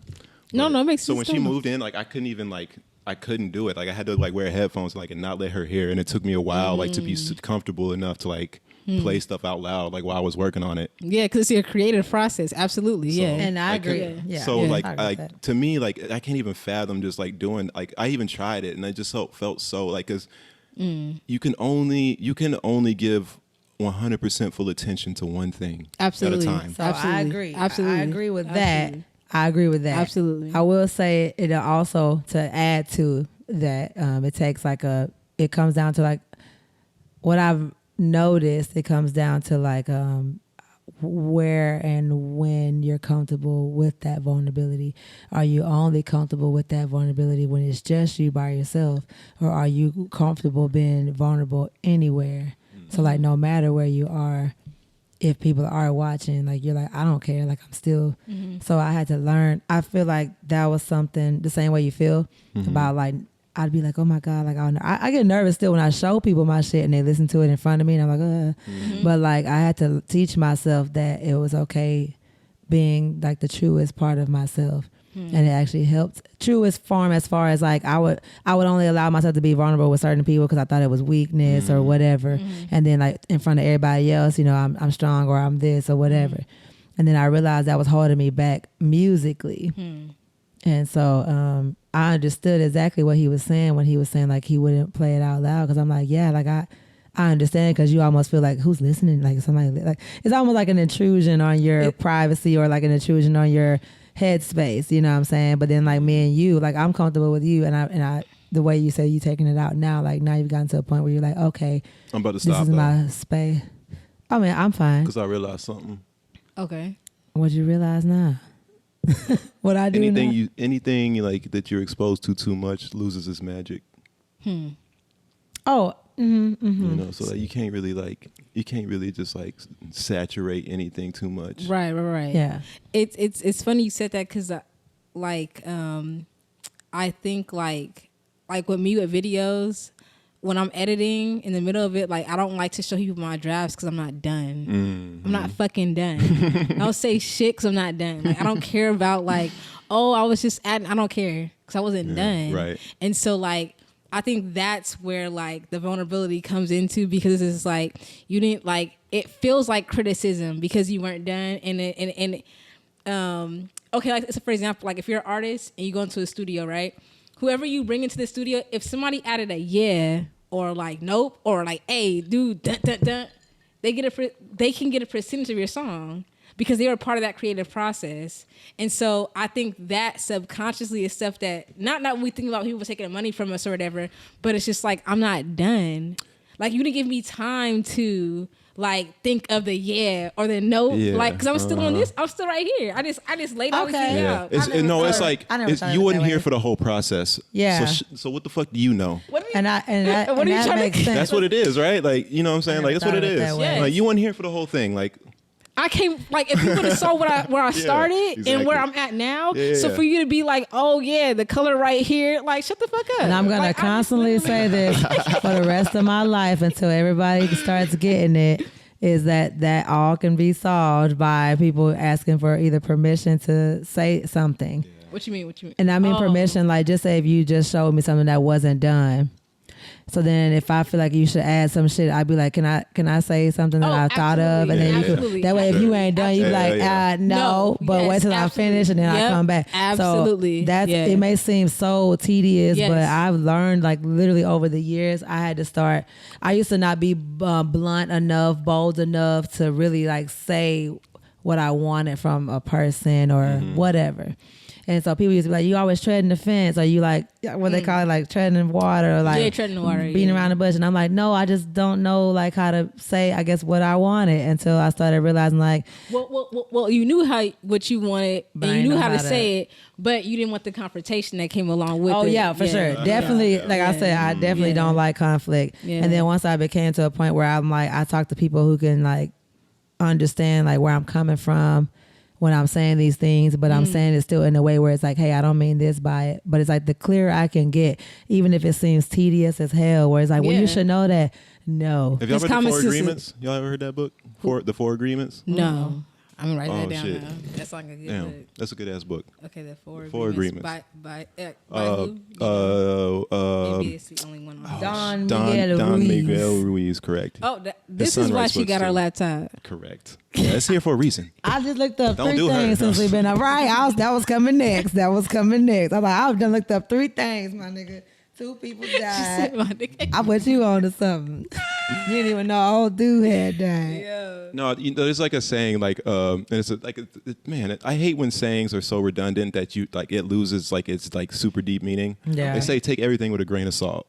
No, But- it makes so sense when she too. moved in, like I couldn't do it. Like I had to like wear headphones like and not let her hear. And it took me a while like to be comfortable enough to like play stuff out loud like while I was working on it. Yeah, because it's your creative process. Absolutely. Yeah. And I Like, agree. uh, Yeah. So Yeah. like I agree with that. to me like I can't even fathom just like doing like I even tried it and I just felt so like because you can only give 100% full attention to one thing Absolutely. at a time. So Absolutely. I agree. Absolutely. I agree with Absolutely. that. I agree with that. Absolutely. I will say it also to add to that. It takes like it comes down to like what I've noticed. It comes down to like where and when you're comfortable with that vulnerability. Are you only comfortable with that vulnerability when it's just you by yourself, or are you comfortable being vulnerable anywhere? So like no matter where you are, if people are watching, like you're like, I don't care, like I'm still. So I had to learn. I feel like that was something the same way you feel about like, I'd be like, oh my God, like I get nervous still when I show people my shit and they listen to it in front of me and I'm like, but like I had to teach myself that it was okay being like the truest part of myself. And it actually helped truest form as far as like I would only allow myself to be vulnerable with certain people because I thought it was weakness or whatever. And then like in front of everybody else, you know, I'm strong or I'm this or whatever. And then I realized that was holding me back musically. And so I understood exactly what he was saying when he was saying like he wouldn't play it out loud, because I'm like, yeah, like I understand, because you almost feel like who's listening, like somebody, like it's almost like an intrusion on your privacy or like an intrusion on your headspace, you know what I'm saying? But then like me and you, like I'm comfortable with you, and I the way you say you taking it out now, like now you've gotten to a point where you're like, okay, I'm about to this stop is though. my space. I mean, I'm fine. Because I realized something. Okay. What you realize now? What I do now? Anything like that you're exposed to too much loses its magic. Oh, You know, so like you can't really just like saturate anything too much. Right. yeah. It's funny you said that because I think like with me with videos, when I'm editing in the middle of it, like I don't like to show people my drafts because I'm not done. Mm-hmm. I'm not fucking done. I don't say shit because I'm not done. Like I don't care about like, oh, I was just adding. I don't care because I wasn't done. right. And so like I think that's where like the vulnerability comes into, because it's like you didn't like, it feels like criticism because you weren't done. Okay, like so for example, like if you're an artist and you go into a studio, right? Whoever you bring into the studio, if somebody added a yeah or like nope or like hey dude dun, dun, dun, they can get a percentage of your song because they were part of that creative process. And so I think that subconsciously is stuff that not when we think about people taking money from us or whatever, but it's just like I'm not done. Like you didn't give me time to like think of the yeah or the no, like because I'm still on this. I'm still right here. I just laid all these things Yeah, out. it's like you wasn't here for the whole process. Yeah. So what the fuck do you know? What are you, And what are you that trying makes to? sense. That's what it is, right? Like, you know what I'm saying? I Like never that's what thought it of it is. that way. Like you weren't here for the whole thing. Like I came like if you would have saw where I started and where I'm at now. Yeah. So for you to be like, oh yeah, the color right here, like shut the fuck up. And I'm gonna Like, constantly say this for the rest of my life until everybody starts getting it. Is that all can be solved by people asking for either permission to say something. What you mean? And I mean permission, like just say if you just showed me something that wasn't done. So then if I feel like you should add some shit, I'd be like, can I say something that I thought of? And then you could, that way if you ain't done, you be like, no, but wait till I'm finished and then I come back. Absolutely. So that's, it may seem so tedious, Yes. but I've learned like literally over the years, I had to start, I used to not be blunt enough, bold enough to really like say what I wanted from a person or whatever. And so people used to be like, you always treading the fence, or you like, what they call it, like treading in water, or like treading the water, beating around the bush. And I'm like, no, I just don't know like how to say, I guess, what I wanted until I started realizing like, well, you knew what you wanted, But and I you ain't knew know how to how to- say it, but you didn't want the confrontation that came along with it. oh yeah, for sure, definitely. Like I said, I definitely don't like conflict. Yeah. And then once I became to a point where I'm like, I talk to people who can like understand like where I'm coming from when I'm saying these things, but I'm saying it still in a way where it's like, hey, I don't mean this by it. But it's like the clearer I can get, even if it seems tedious as hell, where it's like, well, Yeah. you should know that. No. have y'all His read the common Four sense is- Agreements? Y'all ever heard that book? The Four Agreements? No, I'm gonna write that Oh, down shit. now. That's like a good Damn, book. that's a good ass book. Okay, the Four Four Agreements. By who? Maybe it's the only one. On Don Miguel Ruiz, correct. This is why Sunrise she books got her too. laptop. Correct. Yeah, it's here for a reason. I just looked up Don't 3 do her. things since we've been up. Right, that was coming next. I was like, I've done looked up 3 things, my nigga. 2 people died. I put you on to something. You didn't even know old dude had died. No, there's like a saying, like, and it's man, I hate when sayings are so redundant that you like it loses like its like super deep meaning. Yeah. They say take everything with a grain of salt.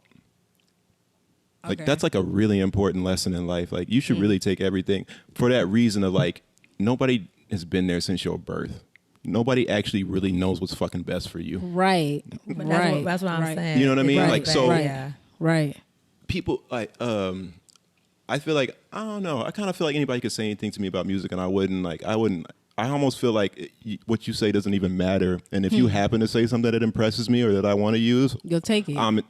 Like Okay. that's like a really important lesson in life. Like you should really take everything for that reason of like nobody has been there since your birth. Nobody actually really knows what's fucking best for you. Right. But Right. that's what I'm Right. saying. You know what I mean? Right, Like, so- right, yeah. Right. People like I feel like I don't know. I kind of feel like anybody could say anything to me about music, and I wouldn't. I almost feel like what you say doesn't even matter. And if you happen to say something that impresses me or that I want to use, You'll take it. I'm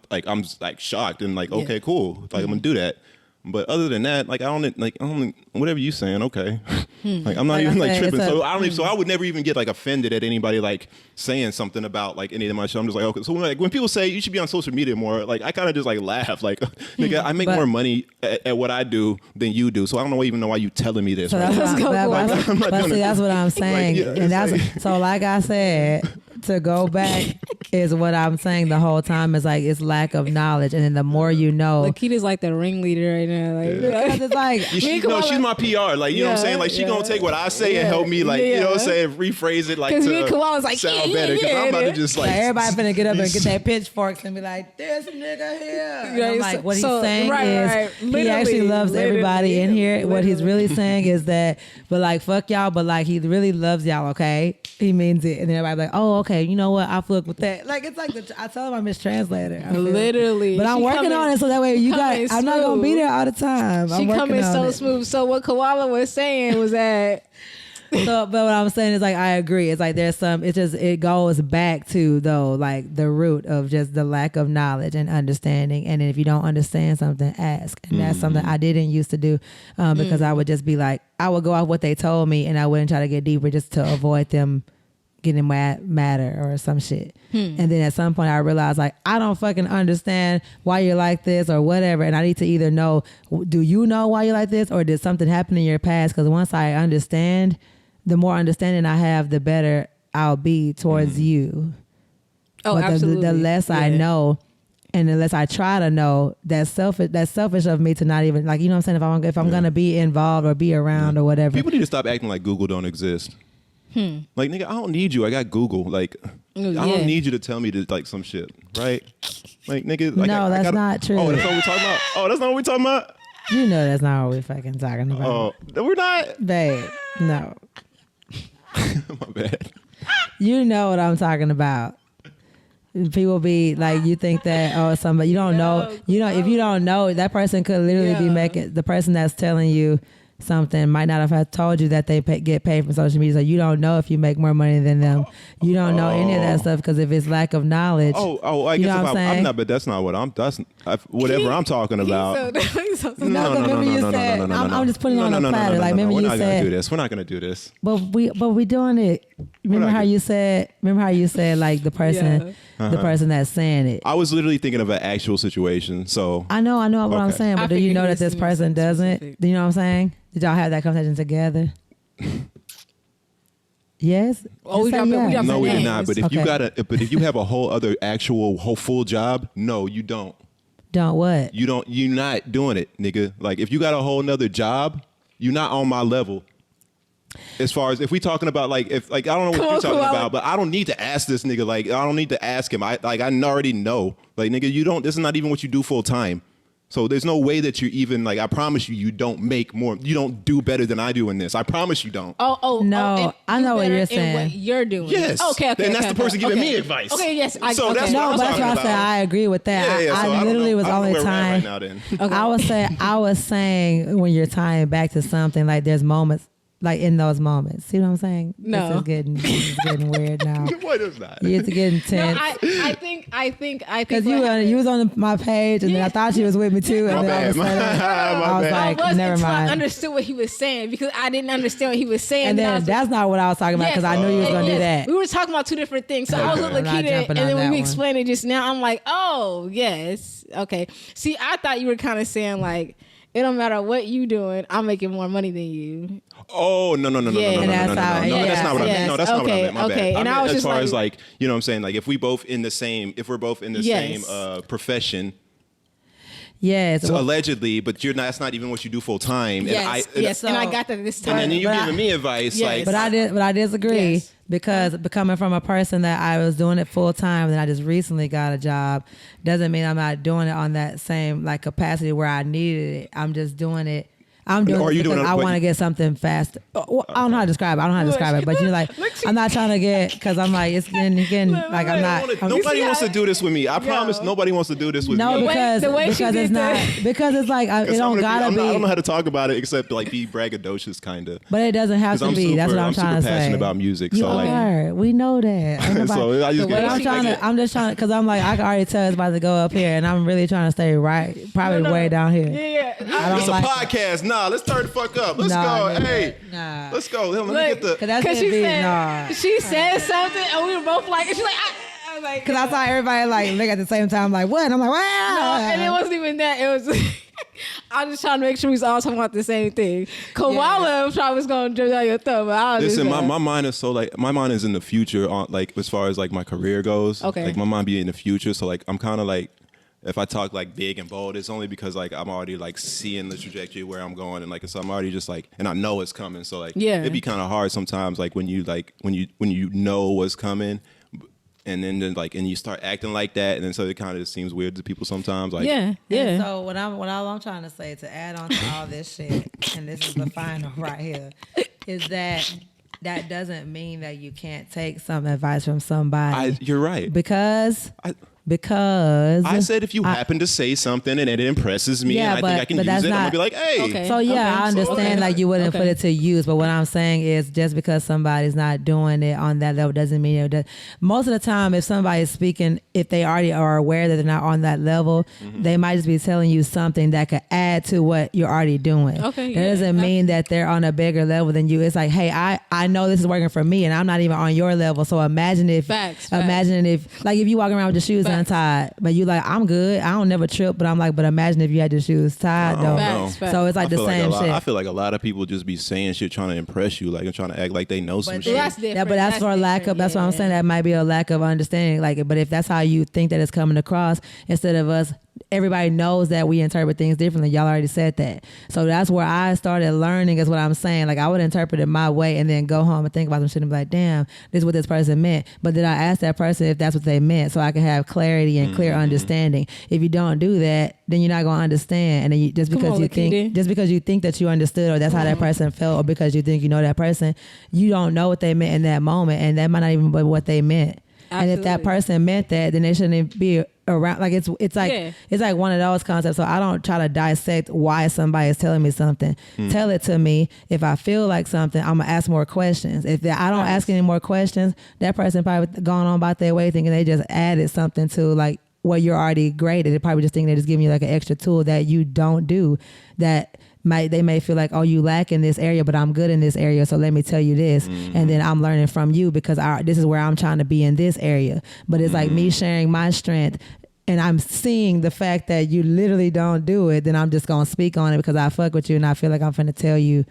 shocked and like, Yeah. okay, cool. Like I'm gonna do that. But other than that, like I don't whatever you saying, okay. Like I'm not Like I even like said, tripping. it's a- So I don't even, so I would never even get like offended at anybody like saying something about like any of my show. I'm just like, okay. So when people say you should be on social media more, like I kind of just like laugh. Like nigga, I make But- more money at what I do than you do. So I don't even know why you telling me this. So right that's now. what, go for it. but see, that's what I'm saying. yeah, and it's that's so like I said, to go back is what I'm saying the whole time is like it's lack of knowledge, and then the more you know, Lakita's like the ringleader right now. Like, because it's like Yeah, she's my PR. Like, you know what I'm saying? Like, she gonna take what I say and help me, like, you know what I'm saying? Rephrase it, like, 'Cause to me and Koala's like, sound yeah, better. Because yeah, I'm about yeah. to just, like, everybody finna get up and get their pitchforks and be like, "There's a nigga here." And I'm like, what he's so- saying right, is right. he Literally, actually loves everybody in here. What he's literally. really saying is that, but like, fuck y'all, but like, he really loves y'all. Okay, he means it. And then everybody like, oh, okay, you know what? I fuck with that. Like, it's like I tell him I'm his translator. I feel. Literally. But I'm She working coming- on it so that way you coming got. I'm not gonna be smooth. there all the time. She I'm working coming on so it. smooth. So what Koala was saying was that So, but what I'm saying is like I agree. It's like there's some. It just it goes back to though like the root of just the lack of knowledge and understanding. And if you don't understand something, ask. And that's something I didn't used to do because I would just be like I would go off what they told me and I wouldn't try to get deeper just to avoid them getting matter or some shit. And then at some point I realized like I don't fucking understand why you're like this or whatever, and I need to either know, do you know why you're like this, or did something happen in your past? Because once I understand, the more understanding I have, the better I'll be towards you. oh, But absolutely. the less I Yeah. know, and the less I try to know, that's selfish of me to not even like, you know what I'm saying? If I'm gonna be involved or be around or whatever. People need to stop acting like Google don't exist. Like, nigga, I don't need you. I got Google. Like, I yeah. don't need you to tell me to, like, some shit, right? Like, nigga. Like, No, I that's gotta- not true. Oh, that's not what we're talking about? Oh, that's not what we're talking about? You know that's not what we're fucking talking about. Oh, we're not? Babe, no. My bad. You know what I'm talking about. People be like, you think that, oh, somebody, you don't know. You know, if you don't know, that person could literally be Yeah. making, the person that's telling you something might not have told you that they get paid from social media. So you don't know if you make more money than them. You don't know any of that stuff because if it's lack of knowledge. I you guess know what I'm I'm saying? not, but that's not what whatever I'm talking about. He's so No, but remember you said, I'm just putting it on a platter. Like, remember We're you not gonna said, do this. We're not gonna do this. But we doing it. Remember not how good. you said? Remember how you said like the person, the person that's saying it. I was literally thinking of an actual situation. So I know what I'm Okay. saying. I But do you figured know you that this was person doesn't? specific. Do you know what I'm saying? Did y'all have that conversation together? Yes. Oh, we Just say got- we got- no, we did names. not. But if Okay. if you have a whole other whole full job, no, you don't. Don't what? You're not doing it, nigga. Like, if you got a whole nother job, you're not on my level. As far as if we talking about like I don't know what Come you're on, talking Koala. about, but I don't need to ask this nigga. Like, I don't need to ask him. I already know. Like, nigga, this is not even what you do full time. So there's no way that you even like. I promise you, you don't make more. You don't do better than I do in this. I promise you don't. No, and I do know what better you're in saying. What you're doing. Yes. Okay. And that's the person giving okay. me advice. Okay. Yes. So that's okay. what No, I'm but that's why I talking said about. I agree with that. Yeah. So I don't literally know. was I don't only know where we're at time. right now. Then Okay. I was saying when you're tying back to something like there's moments like in those moments. See what I'm saying? No. This is getting weird now. what is that? It's getting No, tense. I think. Because you was on my page, and then I thought you was with me too, and My then all of a bad. sudden, My I was bad. like, I was never until I mind. understood what he was saying because I didn't understand what he was saying. And I then was that's not what I was talking about because I knew you was gonna do that. We were talking about two different things. So I was with I'm not Lakita, jumping and on then when that we one. explained it just now, I'm like, oh yes, okay. See, I thought you were kind of saying like, it don't matter what you doing, I'm making more money than you. Oh no. Yeah. And that's how- That's yes, not what I meant. No, that's not what I okay, meant. My bad. okay. And I meant was as just far like- as like, you know what I'm saying? Like, if we're both in the same Yes. profession, Yes. so well, allegedly, but that's not even what you do full time. Yes, yes. And I got that this time. And then you're But giving me advice Yes. like, but I disagree Yes. because coming from a person that I was doing it full time, and then I just recently got a job, doesn't mean I'm not doing it on that same like capacity where I needed it. I'm just doing it. I'm doing Or it you because doing it- I but- want to get something fast. Well, I don't know how to describe it. But you're like, I'm not trying to get because I'm like it's getting like I'm not. I'm- nobody wants to do this with me. I promise nobody wants to do this with No, me. because the way she because it's did not that. because it's like it 'Cause don't gotta I don't know be, how to talk about it except to like be braggadocious kind of. but it doesn't have to be. That's what I'm trying to super say. passionate about music. You So like, are. We know that. Ain't nobody- so I just way get But I'm just trying to, because I'm like, I can already tell it's about to go up here, and I'm really trying to stay probably way down here. Yeah. I don't It's a like podcast. Nah, let's turn the fuck up. Let's Nah, go. nigga. Hey, Nah. let's go. Let me get the. Because that's Because gonna she be, said nah. she said something, and we were both like, and she's like, I was like, Because I saw everybody like look at the same time, like, what? And I'm like, wow. no, and it wasn't even that. It was. I'm just trying to make sure we all talking about the same thing. Koala probably was going to drip down your throat, but I Listen, understand. my mind is so like my mind is in the future on like as far as like my career goes. Okay. Like my mind be in the future, so like I'm kind of like if I talk like big and bold, it's only because like I'm already like seeing the trajectory where I'm going and like so I'm already just like and I know it's coming. So like it'd be kind of hard sometimes like when you know what's coming. And then like and you start acting like that, and then so it kind of just seems weird to people sometimes. Like yeah. And so what I'm trying to say to add on to all this shit, and this is the final right here, is that doesn't mean that you can't take some advice from somebody. you're right. Because I said if you happen to say something and it impresses me Yeah, and I think I can but use that's it, I'm not- gonna be like, hey. Okay. So yeah, I understand like you wouldn't put it to use, but what I'm saying is just because somebody's not doing it on that level doesn't mean it does. Most of the time, if somebody's speaking, if they already are aware that they're not on that level, they might just be telling you something that could add to what you're already doing. Okay, that yeah. doesn't mean that they're on a bigger level than you. It's like, hey, I know this is working for me, and I'm not even on your level. So imagine if Facts. if like if you walking around with your shoes Facts. untied, but you like I'm good, I don't never trip, but I'm like, but imagine if you had your shoes tied though. Facts, facts. So it's like the same shit. I feel like a lot of people just be saying shit trying to impress you, like and trying to act like they know some But shit. that's different. Yeah, but that's for a lack of. That's what I'm saying. That might be a lack of understanding. Like, but if that's how you think that it's coming across, instead of us, everybody knows that we interpret things differently. Y'all already said that. So that's where I started learning. Is what I'm saying. Like I would interpret it my way and then go home and think about some shit and be like, damn, this is what this person meant. But then I ask that person if that's what they meant, so I can have clarity and clear understanding. If you don't do that, then you're not gonna understand. And then you, just because you think that you understood, or that's how that person felt, or because you think you know that person, you don't know what they meant in that moment, and that might not even be what they meant. And if that person meant that, then they shouldn't be around. Like it's like one of those concepts. So I don't try to dissect why somebody is telling me something. Tell it to me. If I feel like something, I'm gonna ask more questions. If I don't ask any more questions, that person probably gone on about their way thinking they just added something to like what you're already great at. They probably just think they're just giving you like an extra tool that you don't do. That they may feel like, oh, you lack in this area, but I'm good in this area, so let me tell you this, and then I'm learning from you because this is where I'm trying to be in this area. But it's like me sharing my strength, and I'm seeing the fact that you literally don't do it, then I'm just gonna speak on it because I fuck with you and I feel like I'm finna tell you,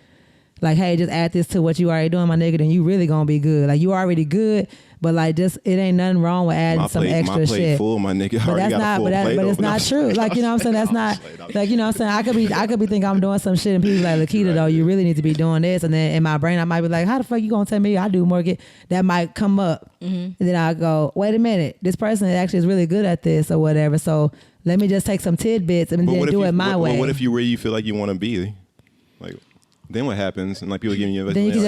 like, hey, just add this to what you already doing, my nigga, then you really gonna be good. Like you already good, but like just it ain't nothing wrong with adding some extra my plate shit. full, my nigga. I But already that's got a not, full but plate it's over. not true. Like, you know what I'm saying? That's not, like, you know what I'm saying? I could be thinking I'm doing some shit and people like, Lakita, though, you really need to be doing this. And then in my brain, I might be like, how the fuck you gonna tell me I do more? That might come up. And then I go, wait a minute, this person actually is really good at this or whatever. So let me just take some tidbits and then do it my way. What if you really feel like you want to be? Like, then what happens? And like people giving you advice. Then you can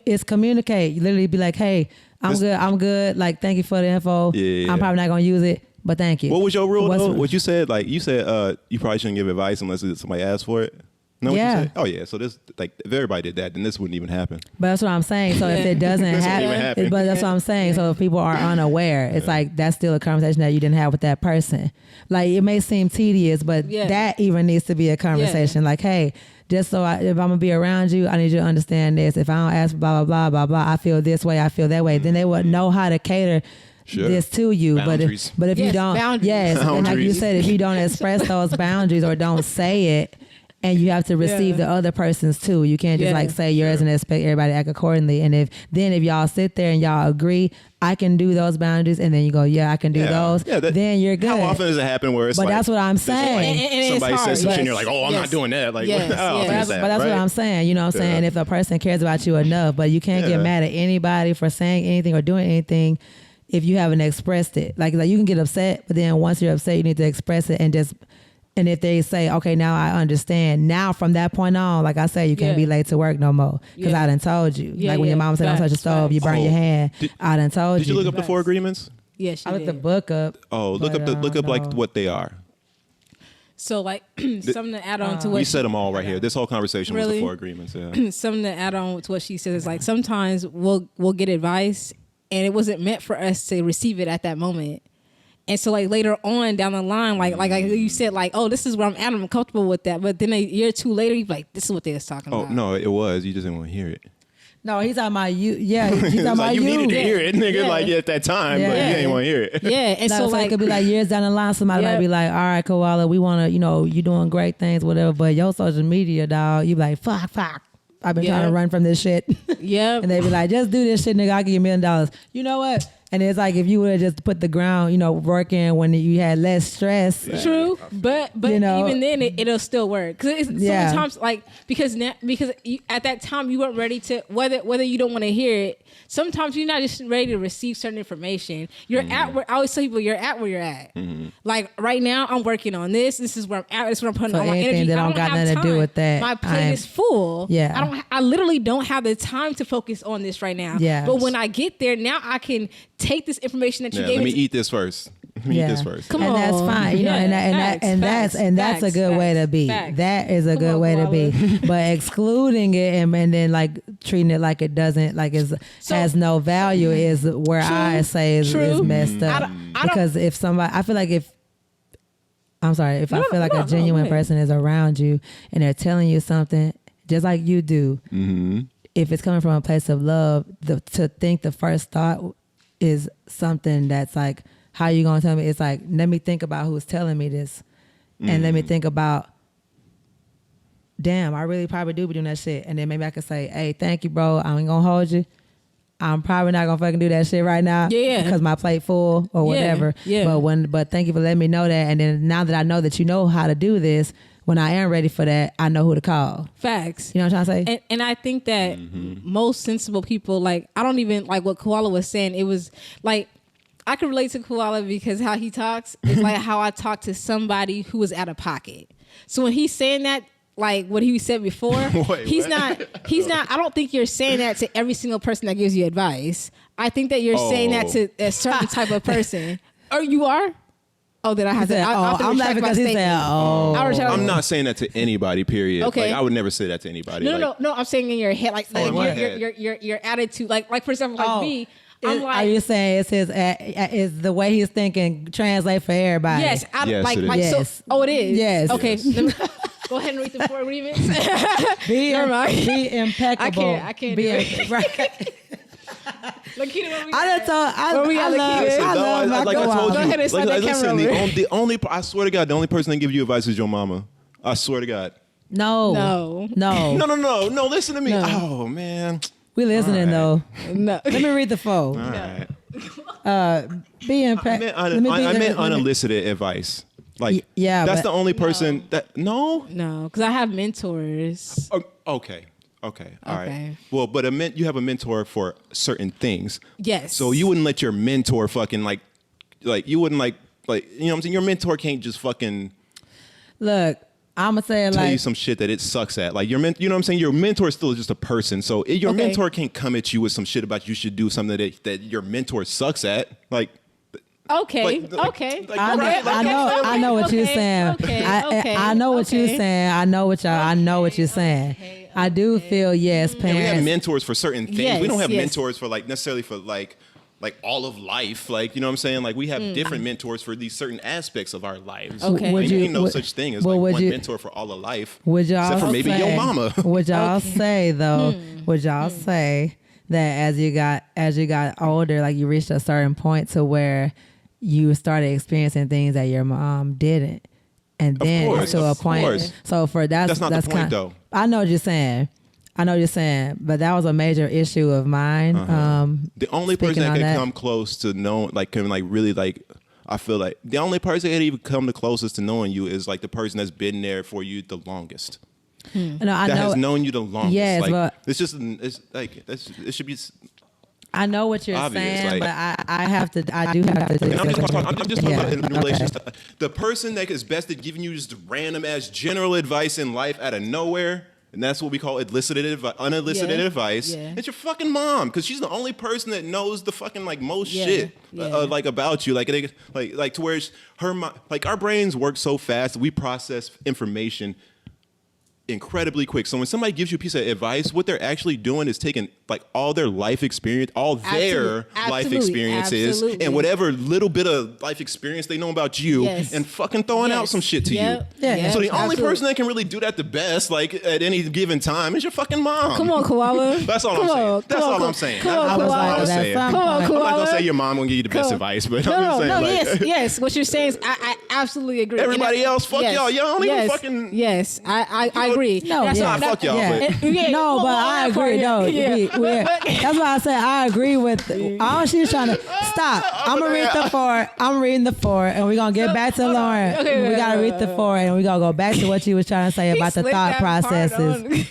just communicate. You literally be like, hey, I'm good. Like, thank you for the info. Yeah. I'm probably not gonna use it, but thank you. What was your rule though? What you said? Like you said, you probably shouldn't give advice unless somebody asks for it. No, Yeah. What you said? Oh yeah. So this, like, if everybody did that, then this wouldn't even happen. But that's what I'm saying. So if it doesn't This wouldn't even happen, happen. but that's what I'm saying. So if people are unaware, it's like that's still a conversation that you didn't have with that person. Like it may seem tedious, but that even needs to be a conversation. Like, hey, just so if I'm gonna be around you, I need you to understand this. If I don't ask blah blah blah blah blah, I feel this way, I feel that way. Then they would know how to cater this to you. Boundaries. But if you don't, boundaries. and like you said, if you don't express those boundaries or don't say it. And you have to receive the other person's too. You can't just like say yours and expect everybody to act accordingly. And if y'all sit there and y'all agree, I can do those boundaries, and then you go, I can do those. Yeah, then you're good. How often does it happen where it's But like, that's what I'm saying. And somebody it's says some hard. shit and you're like, oh, I'm not doing that. Like, Yes. how often Yes. is that, But that's right? what I'm saying. You know what I'm saying? If a person cares about you enough, but you can't get mad at anybody for saying anything or doing anything if you haven't expressed it. Like you can get upset, but then once you're upset, you need to express it and if they say, okay, now I understand. Now from that point on, like I said, you can't be late to work no more because I done told you. Like when your mom said, don't touch the stove, you burn your hand. I done told you. Did you look up the 4 agreements? Yes, I looked the book up. Oh, look up like what they are. So like something to add on to what We said them all right here. This whole conversation was the Really? 4 agreements. Yeah. something to add on to what she says is like sometimes we'll get advice and it wasn't meant for us to receive it at that moment. And so like later on down the line, like you said, like, oh, this is where I'm at, I'm comfortable with that. But then a year or two later, you're like, this is what they was talking Oh about. no, it was. You just didn't want to hear it. No, he's talking about you. Yeah, he's talking It's about like you needed to you. hear it, nigga, Yeah. like at that time, but Yeah. you ain't want to hear it. Yeah, and No, so so like it could be like years down the line, somebody might Yep. be like, all right, Koala, we want to, you doing great things, whatever, but your social media, dog, you be like, fuck. I've been trying Yeah. to run from this shit. Yep. And they be like, just do this shit, nigga, I'll give you $1 million. You know what? And it's like if you would have just put the ground, work in when you had less stress. True, but You know. even then it'll still work because Yeah. sometimes like because at that time you weren't ready to whether you don't want to hear it. Sometimes you're not just ready to receive certain information. You're at where I always tell people you're at where you're at. Like right now, I'm working on this. This is where I'm at. This is where I'm putting So all my anything energy. that I don't don't got have nothing to do time. with that, My plate I'm- is full. Yeah. I literally don't have the time to focus on this right now. Yes. But when I get there, now I can take this information that you Yeah, gave let me me. eat this first. Let me eat this first. Come and that's on. fine, Yeah, and that's a good way to be. facts. That is a Come good on, way to be. Koala. But excluding it and then like treating it like it doesn't, like has no value is where I say is True. messed up. I don't- Because if somebody, I feel like if I feel like no, a genuine go ahead. person is around you and they're telling you something just like you do. Mm-hmm. If it's coming from a place of love, to think the first thought is something that's like, how you gonna tell me? It's like, let me think about who's telling me this, and let me think about, damn, I really probably do be doing that shit, and then maybe I could say, hey, thank you, bro. I ain't gonna hold you. I'm probably not gonna fucking do that shit right now, Yeah. because my plate full or whatever. yeah. But thank you for letting me know that, and then now that I know that you know how to do this, when I am ready for that, I know who to call. Facts. You know what I'm trying to say? And I think that most sensible people, like, I don't even like what Koala was saying. It was like, I can relate to Koala because how he talks is like how I talk to somebody who is out of pocket. So when he's saying that, like what he said before, Wait, he's what? not, I don't think you're saying that to every single person that gives you advice. I think that you're saying that to a certain type of person. Or you are? Oh, then I have to. said, I'll have to I'm retract laughing my because he said, statement. oh. I'll retract- I'm not saying that to anybody, period. Okay. Like, I would never say that to anybody. No. I'm saying in your head, like in my your, head. your attitude, like for example, like me. I'm Are you like, saying it's is the way he's thinking translate for everybody? yes, Yes, like, it like is. so. Yes. Oh, it is. Yes. Okay. Yes. let me- Go ahead and read the 4 agreements. Be, Never mind. be impeccable. I can't Be do it. Right. Lakita, what we I got? done told. Where we I at, love. Lakita? Listen, I no, love my like I Koala. told Go you, ahead and slide that listen, camera over. the only, I swear to God, the only person that give you advice is your mama. I swear to God. No. No. No, listen to me. No. Oh, man. We listening All though. No. Let me read the 4. All right. Be I impeccable. meant unsolicited advice. Like, yeah, that's but- the only person that, no? No, because I have mentors. Okay. All right. Okay. Well, but you have a mentor for certain things. Yes. So you wouldn't let your mentor fucking like you wouldn't like, you know what I'm saying? Your mentor can't just fucking Look, I'm gonna say it tell like you some shit that it sucks at. Like you know what I'm saying? Your mentor is still just a person. So your Okay. mentor can't come at you with some shit about you should do something that your mentor sucks at. Like, Okay. Like- Okay. like, I know, right, like, I know what you're okay, saying. okay, okay, I know what you're okay. saying. I know what you're saying. I do feel yes, and we have parents. mentors for certain things. Yes, we don't have yes. mentors for necessarily for like all of life. Like, you know what I'm saying? Like we have different mentors for these certain aspects of our lives. Okay. Would There you- ain't no would- such thing as well, like would one you- mentor for all of life. Would y'all except for maybe say, your mama. Would y'all say though? Would y'all say that as you got older, like you reached a certain point to where you started experiencing things that your mom didn't, and then course, to a of point. course. So for That's not the point, kind, though. I know what you're saying. But that was a major issue of mine. The only speaking person that on can that- come close to know, like, can like really like, I feel like the only person that can even come the closest to knowing you is like the person that's been there for you the longest. No, I That know. has known you the longest. Yes, like, but- it's like it should be. I know what you're Obvious, saying, like- but I do have to. And I'm just talking Yeah, about in okay. relationship. The person that is best at giving you just random ass general advice in life out of nowhere, and that's what we call unsolicited Yeah. advice. Yeah. It's your fucking mom, because she's the only person that knows the fucking like most Yeah. shit Yeah. like about you. Like to where like our brains work so fast, we process information incredibly quick. So when somebody gives you a piece of advice, what they're actually doing is taking like all their life experience, all their life Absolutely. experiences, Absolutely. and whatever little bit of life experience they know about you, Yes. and fucking throwing out Yes. some shit to Yep. you. Yeah. So the only Absolutely. person that can really do that the best, like at any given time, is your fucking mom. Come on, Koala. That's all Come I'm saying. on, That's come all on, I'm saying. Come on, I was That's all like, I'm Koala. at saying. some Come on, point- I'm not gonna Koala. say your mom gonna give you the best Come on. advice, but No, I'm just no, saying, no, like, yes. What you're saying is, I absolutely agree. Everybody else, fuck y'all. Y'all don't even yes, fucking- Yes, I agree. No, That's yeah. what- Nah, fuck y'all, Yeah. but Yeah, No, well, but all I that part, agree. No, yeah. that's why I say I agree with all she's trying to stop. I'm gonna read the 4. I'm reading the 4, and we're gonna get back to Lauren. Okay, We gotta read the 4, and we're gonna go back to what you was trying to say about the Slick thought that part processes. on.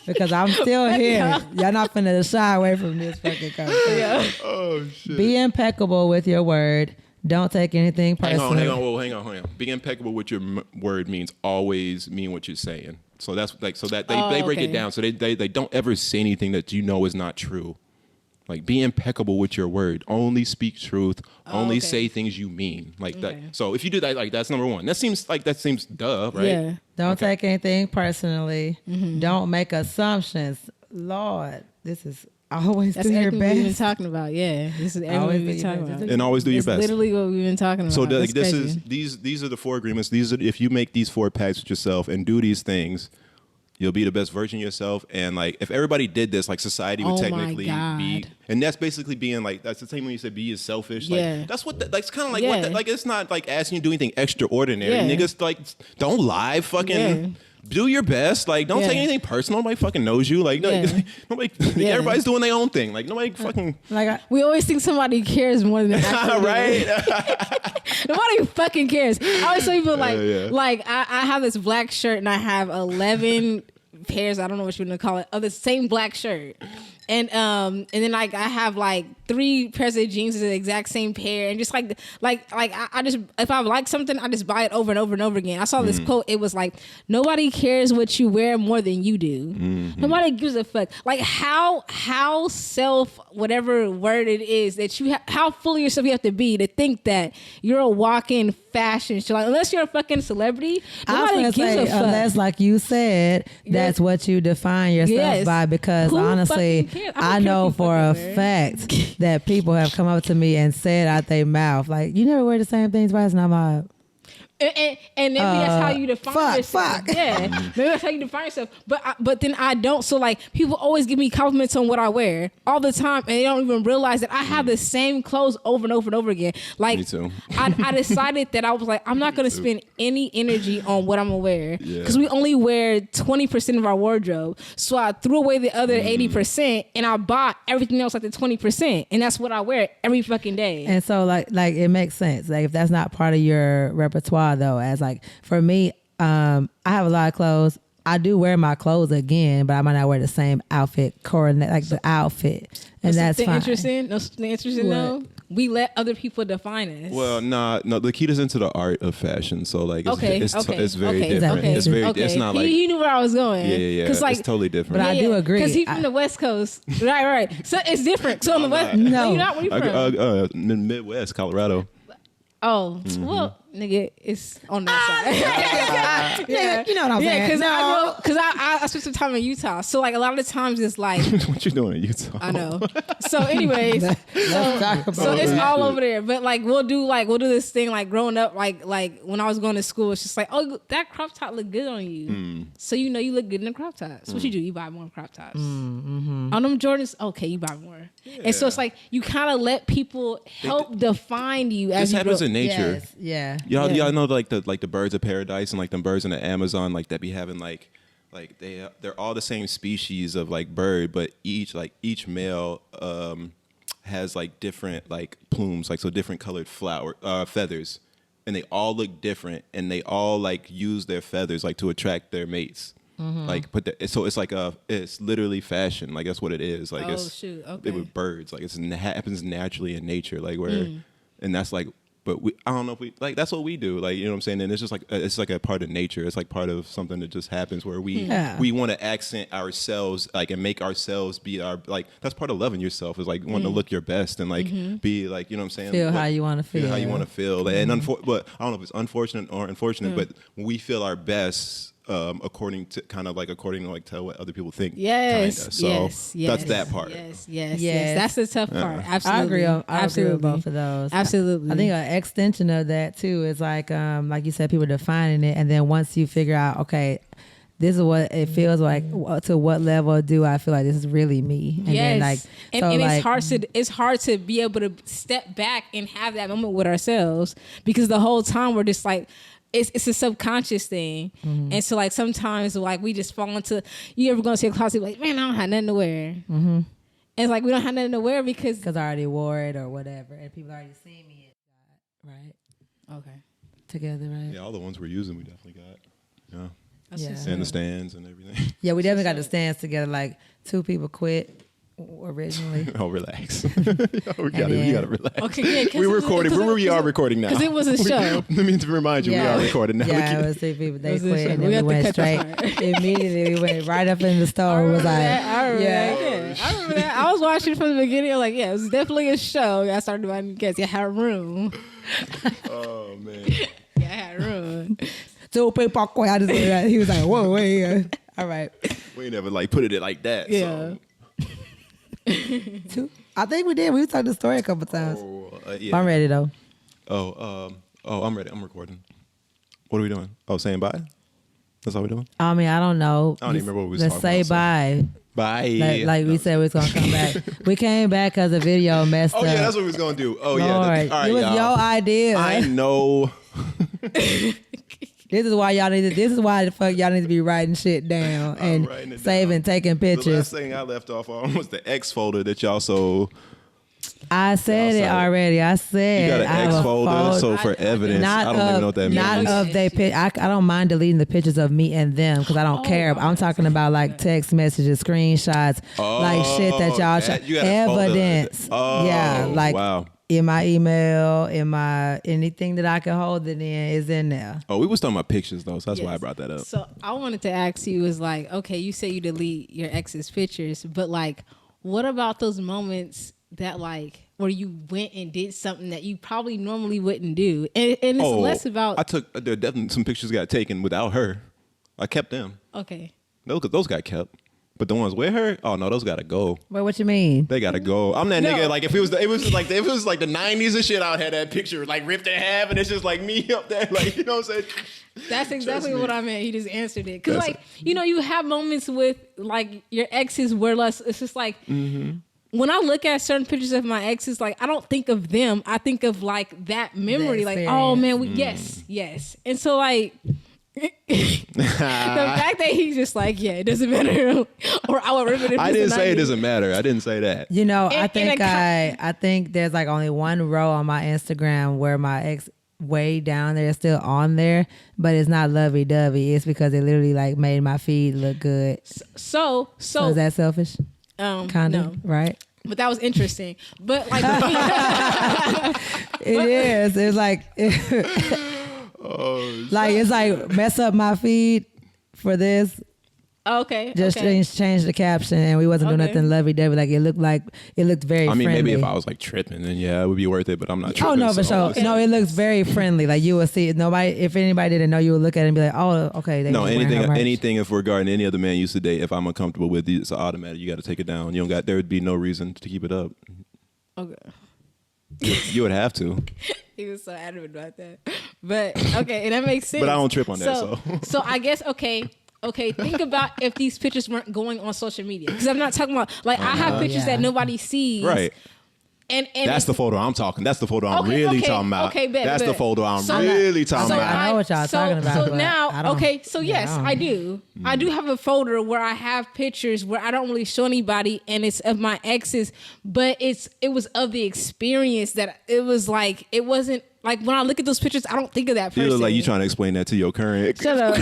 Because I'm still here. Y'all not finna shy away from this fucking conversation. Yeah. oh shit. Be impeccable with your word. Don't take anything Hang personally. on. Hang on. Being impeccable with your word means always mean what you're saying. So that's like, so that they break okay. it down. So they don't ever say anything that you know is not true. Like, be impeccable with your word. Only speak truth. Only okay. say things you mean. Like Okay. that. So if you do that, like, that's number one. That seems duh, right? Yeah. Don't take anything personally. Mm-hmm. Don't make assumptions. Lord, this is always That's do your everything we've been best. talking about. Yeah, this is everything Always we've been do your talking best. about. And always do your It's best. literally what we've been talking about. So That's this crazy. is these are the 4 agreements. These are, if you make these 4 pacts with yourself and do these things, you'll be the best version of yourself. And like, if everybody did this, like, society would Oh my technically be. God. And that's basically being like, that's the same when you say be as selfish. Like, Yeah. that's what. Like, it's kind of like Yeah. what. Like, it's not like asking you to do anything extraordinary. Yeah. Niggas, like, don't lie. Fucking. Yeah. Do your best. Like, don't Yeah. take anything personal. Nobody fucking knows you. Like, Yeah. nobody. Yeah. Everybody's doing their own thing. Like, nobody fucking. Like, We always think somebody cares more than actually do. right. Nobody fucking cares. I always tell people like, Yeah. like I have this black shirt and I have 11 pairs. I don't know what you're gonna call it of the same black shirt, and then like I have like 3 pairs of jeans, the exact same pair, and just like I just, if I like something, I just buy it over and over and over again. I saw this quote. It was like, nobody cares what you wear more than you do. Nobody gives a fuck. Like how self, whatever word it is that you how full of yourself you have to be to think that you're a walk-in fashion show. Like, unless you're a fucking celebrity, I was nobody gonna gives say, a fuck. unless, like you said, that's what you define yourself Yes. by. Because Who honestly, fucking cares? I don't I care know if you for a fucking wear it. fact that people have come up to me and said out their mouth, like, "You never wear the same things twice," and I'm like, And maybe that's how you define fuck, yourself. fuck. Yeah, maybe that's how you define yourself. But then I don't. So like, people always give me compliments on what I wear all the time, and they don't even realize that I have the same clothes over and over and over again. Like, Me too. I decided that I was like, I'm not gonna spend any energy on what I'm gonna wear Yeah. because we only wear 20% of our wardrobe. So I threw away the other 80%, and I bought everything else like the 20%, and that's what I wear every fucking day. and so like it makes sense. Like, if that's not part of your repertoire, though, as like for me, I have a lot of clothes. I do wear my clothes again, but I might not wear the same outfit, coordinate like the outfit, and that's something fine. interesting. No, something interesting What? though. We let other people define us. Well, no, Lakita's into the art of fashion, so like, it's, Okay, it's, okay, it's very okay, different. okay, It's very, okay. it's not like, he knew where I was going. yeah. Because like, it's totally different. But I do agree. Because he's from I- the West Coast, right. So it's different. So on the West, not. No. you're not. Where you from? Midwest, Colorado. Oh, well, nigga, it's on that side. Nigga, you know what I'm Yeah, saying? because I spent some time in Utah, so like a lot of the times it's like What you doing in Utah? I know. So, anyways, Let's talk about so it's it. all over there. But like we'll do this thing like growing up, like when I was going to school, it's just like, oh, that crop top look good on you. So you know you look good in a crop top. So what you do? You buy more crop tops. On them Jordans, okay, you buy more. And so it's like you kind of let people help define you as This you happens grow. in nature. Yes, yeah. Y'all know like the birds of paradise and like the birds in the Amazon, like that be having like they're all the same species of like bird, but each male has like different like plumes, like so different colored feathers, and they all look different, and they all like use their feathers like to attract their mates. Like, so it's like it's literally fashion. Like that's what it is. Like, Oh, it's shoot, okay. with birds. Like it happens naturally in nature. Like where, and that's like. But I don't know if we like. That's what we do. Like, you know what I'm saying. And it's just like it's like a part of nature. It's like part of something that just happens where we want to accent ourselves, like, and make ourselves be our like. That's part of loving yourself is like wanting to look your best and like be like, you know what I'm saying. Feel how you wanna Feel how you feel. want to feel. And but I don't know if it's unfortunate or unfortunate. But when we feel our best, according to tell what other people think. Yes, kinda. So yes, that's that part. Yes. That's the tough part. Absolutely. I agree with both of those. Absolutely. I think an extension of that too is like you said, people defining it, and then once you figure out, okay, this is what it feels like. To what level do I feel like this is really me? And yes, then like, it's hard to be able to step back and have that moment with ourselves, because the whole time we're just like, it's a subconscious thing. And so like sometimes like we just fall into, you ever go to a closet like, man, I don't have nothing to wear. And it's like we don't have nothing to wear because I already wore it or whatever, and people already seen me. Right. Okay. Together, right? Yeah, all the ones we're using, we definitely got. Yeah. Yeah. And the stands and everything. Yeah, we definitely got the stands together. Like 2 people quit originally. Oh, relax. We gotta relax. Okay, yeah. We're recording. We are recording now. Because it was a show. Let me remind you, we are recording now. Yeah, it was 3 people. They It was a quit, show. and We then we have to went cut straight. that part. Immediately, we went right up in the store. Was like, I remember that. I was watching from the beginning. I was like, yeah, it was definitely a show. I started buying guests. You had room. Oh man. Yeah, I had room. 2 people quit. I just did that. He was like, whoa, wait. All right. We never like put it like that. Yeah. So. 2. I think we did. We told the story a couple times. Yeah. I'm ready though. I'm ready. I'm recording. What are we doing? Oh, saying bye? That's all we're doing? I mean, I don't know. I don't even remember what we was Let's talking say about, bye. Bye. Like we said, we was gonna come back. We came back because the video messed up. Oh yeah, that's what we was gonna do. Oh Lord, yeah. All right, it was y'all. your idea. I know. This is why y'all need to. This is why the fuck y'all need to be writing shit down and writing it saving, taking The last pictures. thing I left off on was the X folder that y'all so. I said it Outside. already. I You said got I an have X a folder, so I- for evidence, not I don't even know what that means. of they. I don't mind deleting the pictures of me and them because I don't care. I'm talking about like text messages, screenshots, like shit that y'all you got a folder. evidence. Oh, yeah, like wow. in my email, in my anything that I can hold it in is in there. Oh, we was talking about pictures though, so that's why I Yes. brought that up. So I wanted to ask you is like, okay, you say you delete your ex's pictures, but like, what about those moments that like where you went and did something that you probably normally wouldn't do? And it's less about. There definitely some pictures got taken without her. I kept them. Okay. Those got kept. But the ones with her, oh no, those gotta go. Wait, what you mean? They gotta go. I'm that No. nigga. Like if it was like the '90s and shit, I would have that picture like ripped in half, and it's just like me up there, like you know what I'm saying. That's exactly me. what I meant. He just answered it. Cause That's like, you know, you have moments with like your exes where less, it's just like, when I look at certain pictures of my exes, like I don't think of them. I think of like that memory, like, oh man, yes. And so like, the fact that he's just like, yeah, it doesn't matter. Or I would rip it. I didn't say it doesn't matter. I didn't say that. You know, And- I think there's like only one row on my Instagram where my ex way down there is still on there, but it's not lovey dovey. It's because it literally like made my feed look good. So is that selfish? Kind of, no. right? But that was interesting. But like, It is. It's like, like it's like mess up my feed for this. okay, Just okay. change the caption, and we wasn't doing Okay. nothing lovey dovey. Like it looked very. I mean, friendly. maybe if I was like tripping, then yeah, it would be worth it. But I'm not tripping. Oh no, for so- sure. No, it looks very friendly. Like you will see it. Nobody, if anybody didn't know, you would look at it and be like, "Oh, okay." They No, just wearing her merch. anything. If regarding any other man you used to date, if I'm uncomfortable with you, it's automatic. You got to take it down. You don't got. There would be no reason to keep it up. Okay. You would have to. He was so adamant about that. But okay, and that makes sense. But I don't trip on that, so. So I guess okay, think about if these pictures weren't going on social media. Because I'm not talking about like I have pictures yeah. that nobody sees. Right. And That's the photo I'm talking. That's the photo I'm Okay, really okay, talking about. okay, bet, That's the bet. photo I'm So- really talking so about. I know what y'all talking about, So but I now, don't- okay, so yes, I don't. I do. I do have a folder where I have pictures where I don't really show anybody, and it's of my exes, but it was of the experience that it was like it wasn't like when I look at those pictures, I don't think of that person. You look like you trying to explain that to your current. Shut up.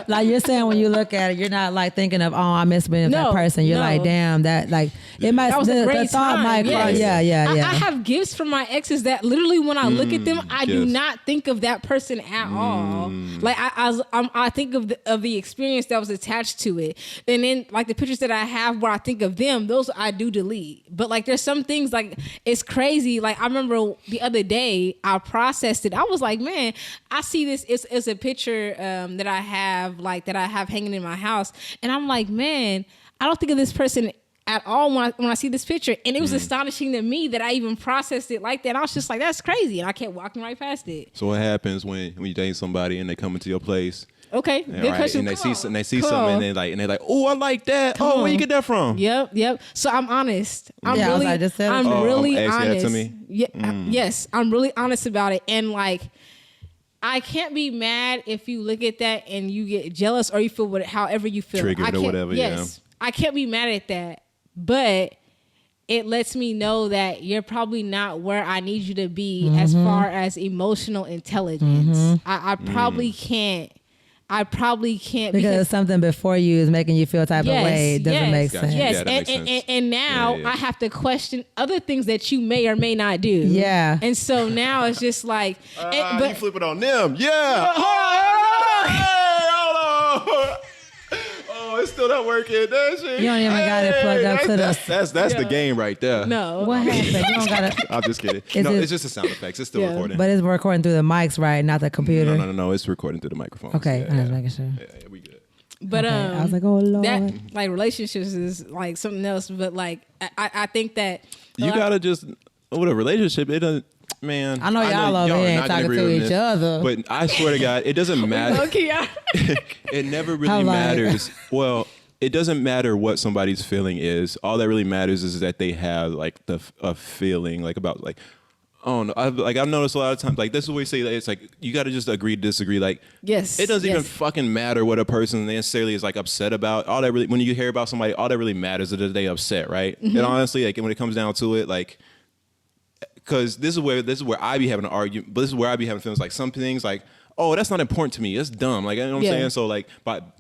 Like you're saying when you look at it, you're not like thinking of, oh, I miss being with that No, person. You're no. like, damn, that like it might. That was the a great thought time. might cross. Yes. Yeah. I have gifts from my exes that literally, when I look at them, I do yes. not think of that person at all. Like I think of the experience that was attached to it, and then like the pictures that I have where I think of them, those I do delete. But like there's some things like it's crazy. Like I remember the other day, I processed it. I was like, man, I see this. It's a picture that I have hanging in my house, and I'm like, man, I don't think of this person at all when I see this picture. And it was astonishing to me that I even processed it like that. I was just like, that's crazy. And I kept walking right past it. So what happens when you date somebody and they come into your place? Okay, Yeah, good right? question. And they see Come something on. and they're like, oh, I like that. Come Where you on. get that from? Yep. So I'm honest. I'm Yeah, I was really, like, just tell I'm us. Oh, really asking that honest. to me? Yeah, yes, I'm really honest about it. And like, I can't be mad if you look at that and you get jealous or you feel however you feel. Triggered I or can't- whatever, Yes, I can't be mad at that, but it lets me know that you're probably not where I need you to be as far as emotional intelligence. I probably can't. Because something before you is making you feel a type of way. It doesn't make Gotcha. sense. Yes, Yeah, that makes sense. and now Yeah. I have to question other things that you may or may not do. Yeah. And so now it's just like, you but flip it on them. Yeah. hold on. Hey, hold on. Oh, it's still not working. That shit. You don't even got it plugged up to the. That's the game right there. No. What happened? You don't got it. I'm just kidding. Is No, it- it's just the sound effects. It's still Yeah. recording. But it's recording through the mics, right? Not the computer. No. It's recording through the microphone. Okay, Yeah, I was making sure. yeah, we good. But Okay. I was like, oh Lord. that like relationships is like something else. But like I think that You gotta just with a relationship. It doesn't. Man, I know y'all over are here ain't not gonna talking agree to with each this, other. But I swear to God, it doesn't matter. okay. It never I'm really like- matters. Well, it doesn't matter what somebody's feeling is. All that really matters is that they have like a feeling like about like. Oh no! I've noticed a lot of times like this is what we say. That it's like you got to just agree to disagree. Like Yes, it doesn't even yes. fucking matter what a person necessarily is like upset about. All that really when you hear about somebody, all that really matters is that they upset, right? Mm-hmm. And honestly, like when it comes down to it, like because this is where I be having an argument. But this is where I be having feelings like some things like. Oh, that's not important to me. That's dumb. Like, you know what I'm Yeah. saying? So, like,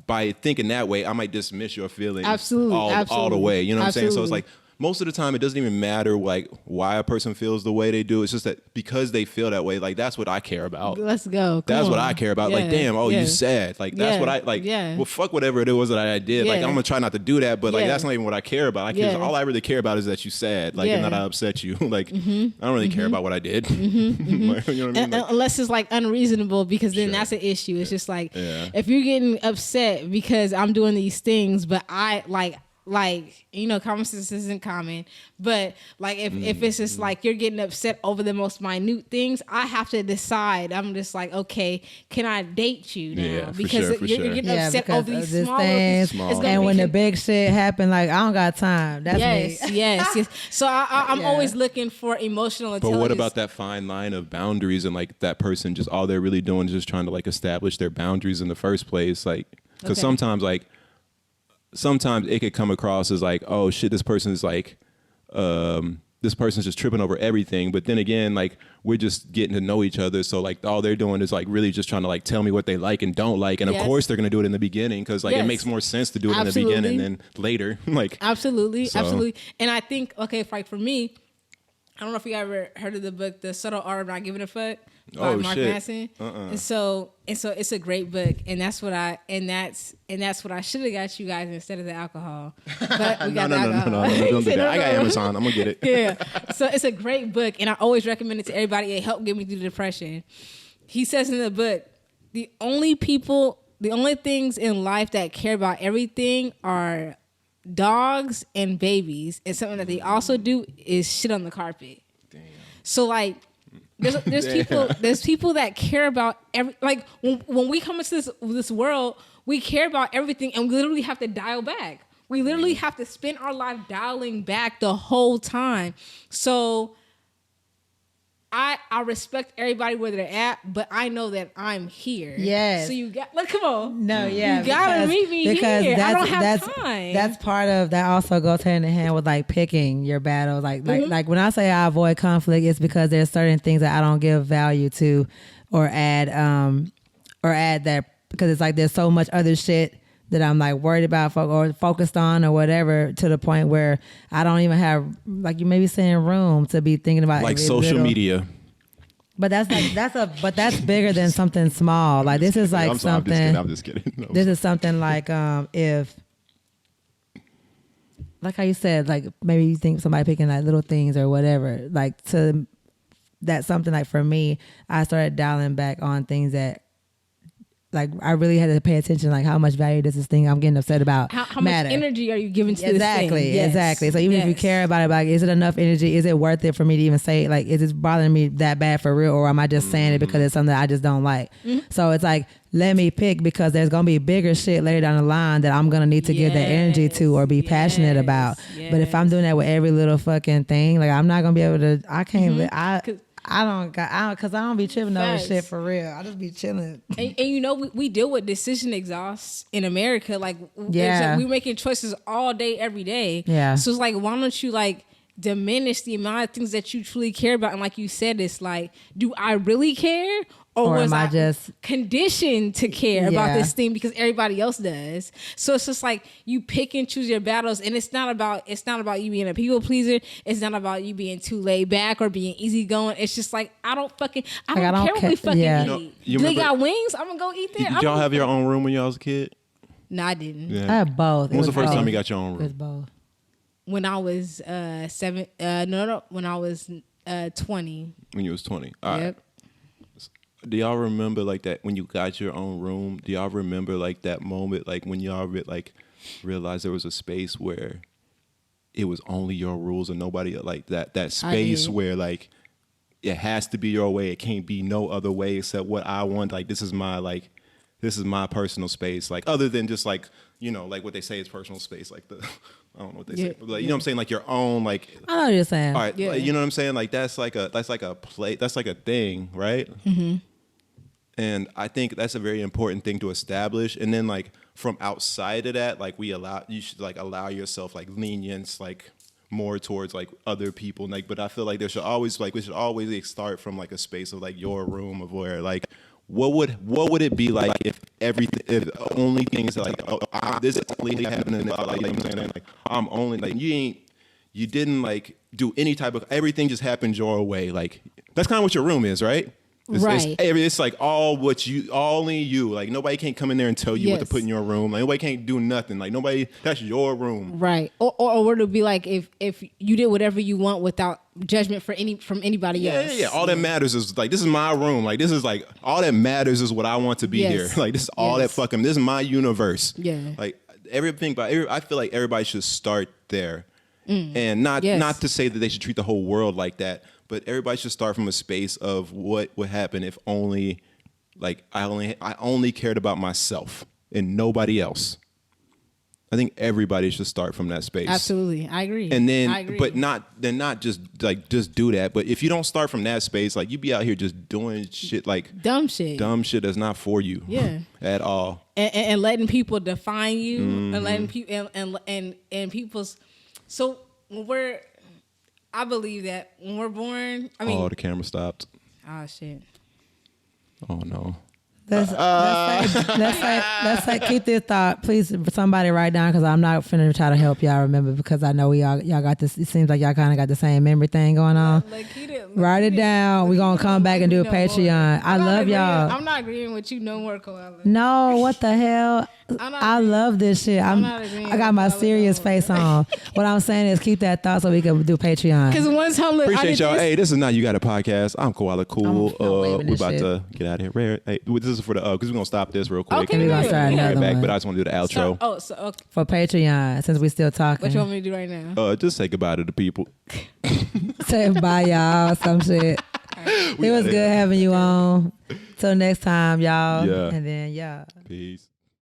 by thinking that way, I might dismiss your feelings Absolutely, all the absolutely. way. You know what I'm saying? So it's Absolutely. like most of the time, it doesn't even matter like why a person feels the way they do. It's just that because they feel that way, like that's what I care about. Let's go. Come That's what on. I care about. Yeah, Like, damn, oh, yeah. you sad. Like, that's Yeah, what I like. yeah. Well, fuck whatever it was that I did. Like, Yeah. I'm gonna try not to do that. But like, Yeah. that's not even what I care about. I care. Yeah. All I really care about is that you sad. Like, and Yeah. that I upset you. Like, I don't really care about what I did. Like, you know what I mean? Like, Unless it's like unreasonable, because then Sure. that's an issue. It's just like Yeah. if you're getting upset because I'm doing these things, but I like common sense isn't common, but like if it's just like you're getting upset over the most minute things, I have to decide. I'm just like, okay, can I date you now? Yeah, for because sure, for you're sure. getting Yeah, upset because over of these this small things. things. It's gonna And be when the con- big shit happen, like I don't got time. That's yes, me. yes. So I'm Yeah. always looking for emotional But intelligence. what about that fine line of boundaries and like that person just all they're really doing is just trying to like establish their boundaries in the first place? Like, because Okay. sometimes it could come across as like, oh shit, this person is like, this person's just tripping over everything. But then again, like we're just getting to know each other. So like all they're doing is like really just trying to like tell me what they like and don't like. And Yes. of course they're going to do it in the beginning because like it Yes. makes more sense to do it Absolutely. in the beginning than later. Like, Absolutely, So- absolutely. And I think, okay, like for me, I don't know if you ever heard of the book, The Subtle Art of Not Giving a Fuck by Oh, Mark shit. Manson. And so it's a great book, and that's what I should have got you guys instead of the alcohol. But we got the alcohol. Don't do He that. I got said, Amazon. I'm gonna get it. yeah. So it's a great book, and I always recommend it to everybody. It helped get me through depression. He says in the book, the only things in life that care about everything are dogs and babies, and something that they also do is shit on the carpet. Damn. So like, there's people that care about every, like when we come into this world, we care about everything, and we literally have to dial back. We literally have to spend our life dialing back the whole time. So I respect everybody where they're at, but I know that I'm here. Yes. So you got, come on. No, yeah. You gotta meet me here. I don't have time. That's part of that. Also goes hand in hand with like picking your battles. Like when I say I avoid conflict, it's because there's certain things that I don't give value to, or add that, because it's like there's so much other shit that I'm like worried about or focused on or whatever, to the point where I don't even have, like you may be saying, room to be thinking about Like every social little- media. But that's bigger than something small. Like this is like something. I'm just kidding. No. This is something like if, like how you said, like maybe you think somebody picking like little things or whatever, like to that's something like for me, I started dialing back on things that like I really had to pay attention, like how much value does this thing I'm getting upset about How matter. much energy are you giving to Exactly, this thing? Yes. exactly. So even if you Yes. care about it, like, is it enough energy? Is it worth it for me to even say it? Like, is it bothering me that bad for real, or am I just saying it because it's something that I just don't like? So it's like, let me pick, because there's gonna be bigger shit later down the line that I'm gonna need to give that energy to or be passionate about. But if I'm doing that with every little fucking thing, like I'm not gonna be able to. I can't. I don't because I don't be tripping over Facts. shit for real. I just be chilling. And you know, we deal with decision exhaust in America. Like, Yeah. we're making choices all day, every day. Yeah. So it's like, why don't you like diminish the amount of things that you truly care about? And like you said, it's like, do I really care? Or was am I just conditioned to care about Yeah. this thing because everybody else does? So it's just like you pick and choose your battles, and it's not about you being a people pleaser. It's not about you being too laid back or being easygoing. It's just like I don't care what we fucking yeah. eat. You know, you Do they remember- got wings? I'm gonna go eat there. Did y'all have your own room when y'all was a kid? No, I didn't. I had both. When was the first both. time you got your own It was room? both. When I was 7. When I was 20. When you was 20. All right. Yep. Do y'all remember like that when you got your own room? Do y'all remember like that moment, like when y'all realized there was a space where it was only your rules and nobody like that space did. where like it has to be your way. It can't be no other way except what I want. Like this is my personal space. Like other than just like, you know, like what they say is personal space. Like I don't know what they say. But like, you know what I'm saying? Like your own like. I know what you're saying. All right, Yeah. like, you know what I'm saying? Like that's like a play. That's like a thing, right? Mm-hmm. And I think that's a very important thing to establish. And then like from outside of that, like you should like allow yourself like lenience, like more towards like other people. Like, but I feel like we should always like start from like a space of like your room of where like. What would it be like if only things like this is only happening like you know what I'm saying, like I'm only like you didn't like do any type of everything just happened your way, like that's kind of what your room is, right? Right. It's like only you. Like nobody can't come in there and tell you what to Yes. put in your room. Like nobody can't do nothing. Like nobody. That's your room. Right. Or would it be like if you did whatever you want without judgment from anybody Yeah, else? yeah. All that matters is like this is my room. Like this is like all that matters is what I want to be Yes. here. Like this is all Yes. that fucking. This is my universe. Yeah. Like everything. I feel like everybody should start there, and not Yes. not to say that they should treat the whole world like that, but everybody should start from a space of what would happen if only, like I only cared about myself and nobody else. I think everybody should start from that space. Absolutely. I agree. And then, I agree. but not just do that. But if you don't start from that space, like you be out here just doing shit like dumb shit. that's not for you. Yeah. At all. And letting people define you Mm-hmm. and letting people and people's. So I believe that when we're born, I mean, Oh, the camera stopped. oh shit. Oh no. Let's say keep this thought, please. Somebody write down, because I'm not finna try to help y'all remember, because I know y'all got this. It seems like y'all kind of got the same memory thing going on. Like he didn't. Write it down. We're gonna come back and do a No more. Patreon. I I'm not love agreeing- y'all. I'm not agreeing with you no more, Koala. No, what the hell? I'm not I agreeing. love this shit. I'm not agreeing I got my with all serious of face on. What I'm saying is keep that thought so we can do Patreon. Because one time, look, I Appreciate did y'all. this. Hey, this is Not You Got a Podcast. I'm Koala Cool. I'm waving We're this about shit. to get out of here. Rare. Hey, this is for the because we're gonna stop this real quick. Okay, we gonna good. start We'll be right another back, one but I just want to do the outro. Okay. For Patreon, since we still talking. What you want me to do right now? Just say goodbye to the people. Say bye, y'all. Some shit. It was good having you on. Till next time, y'all. Yeah. And then, yeah. Peace.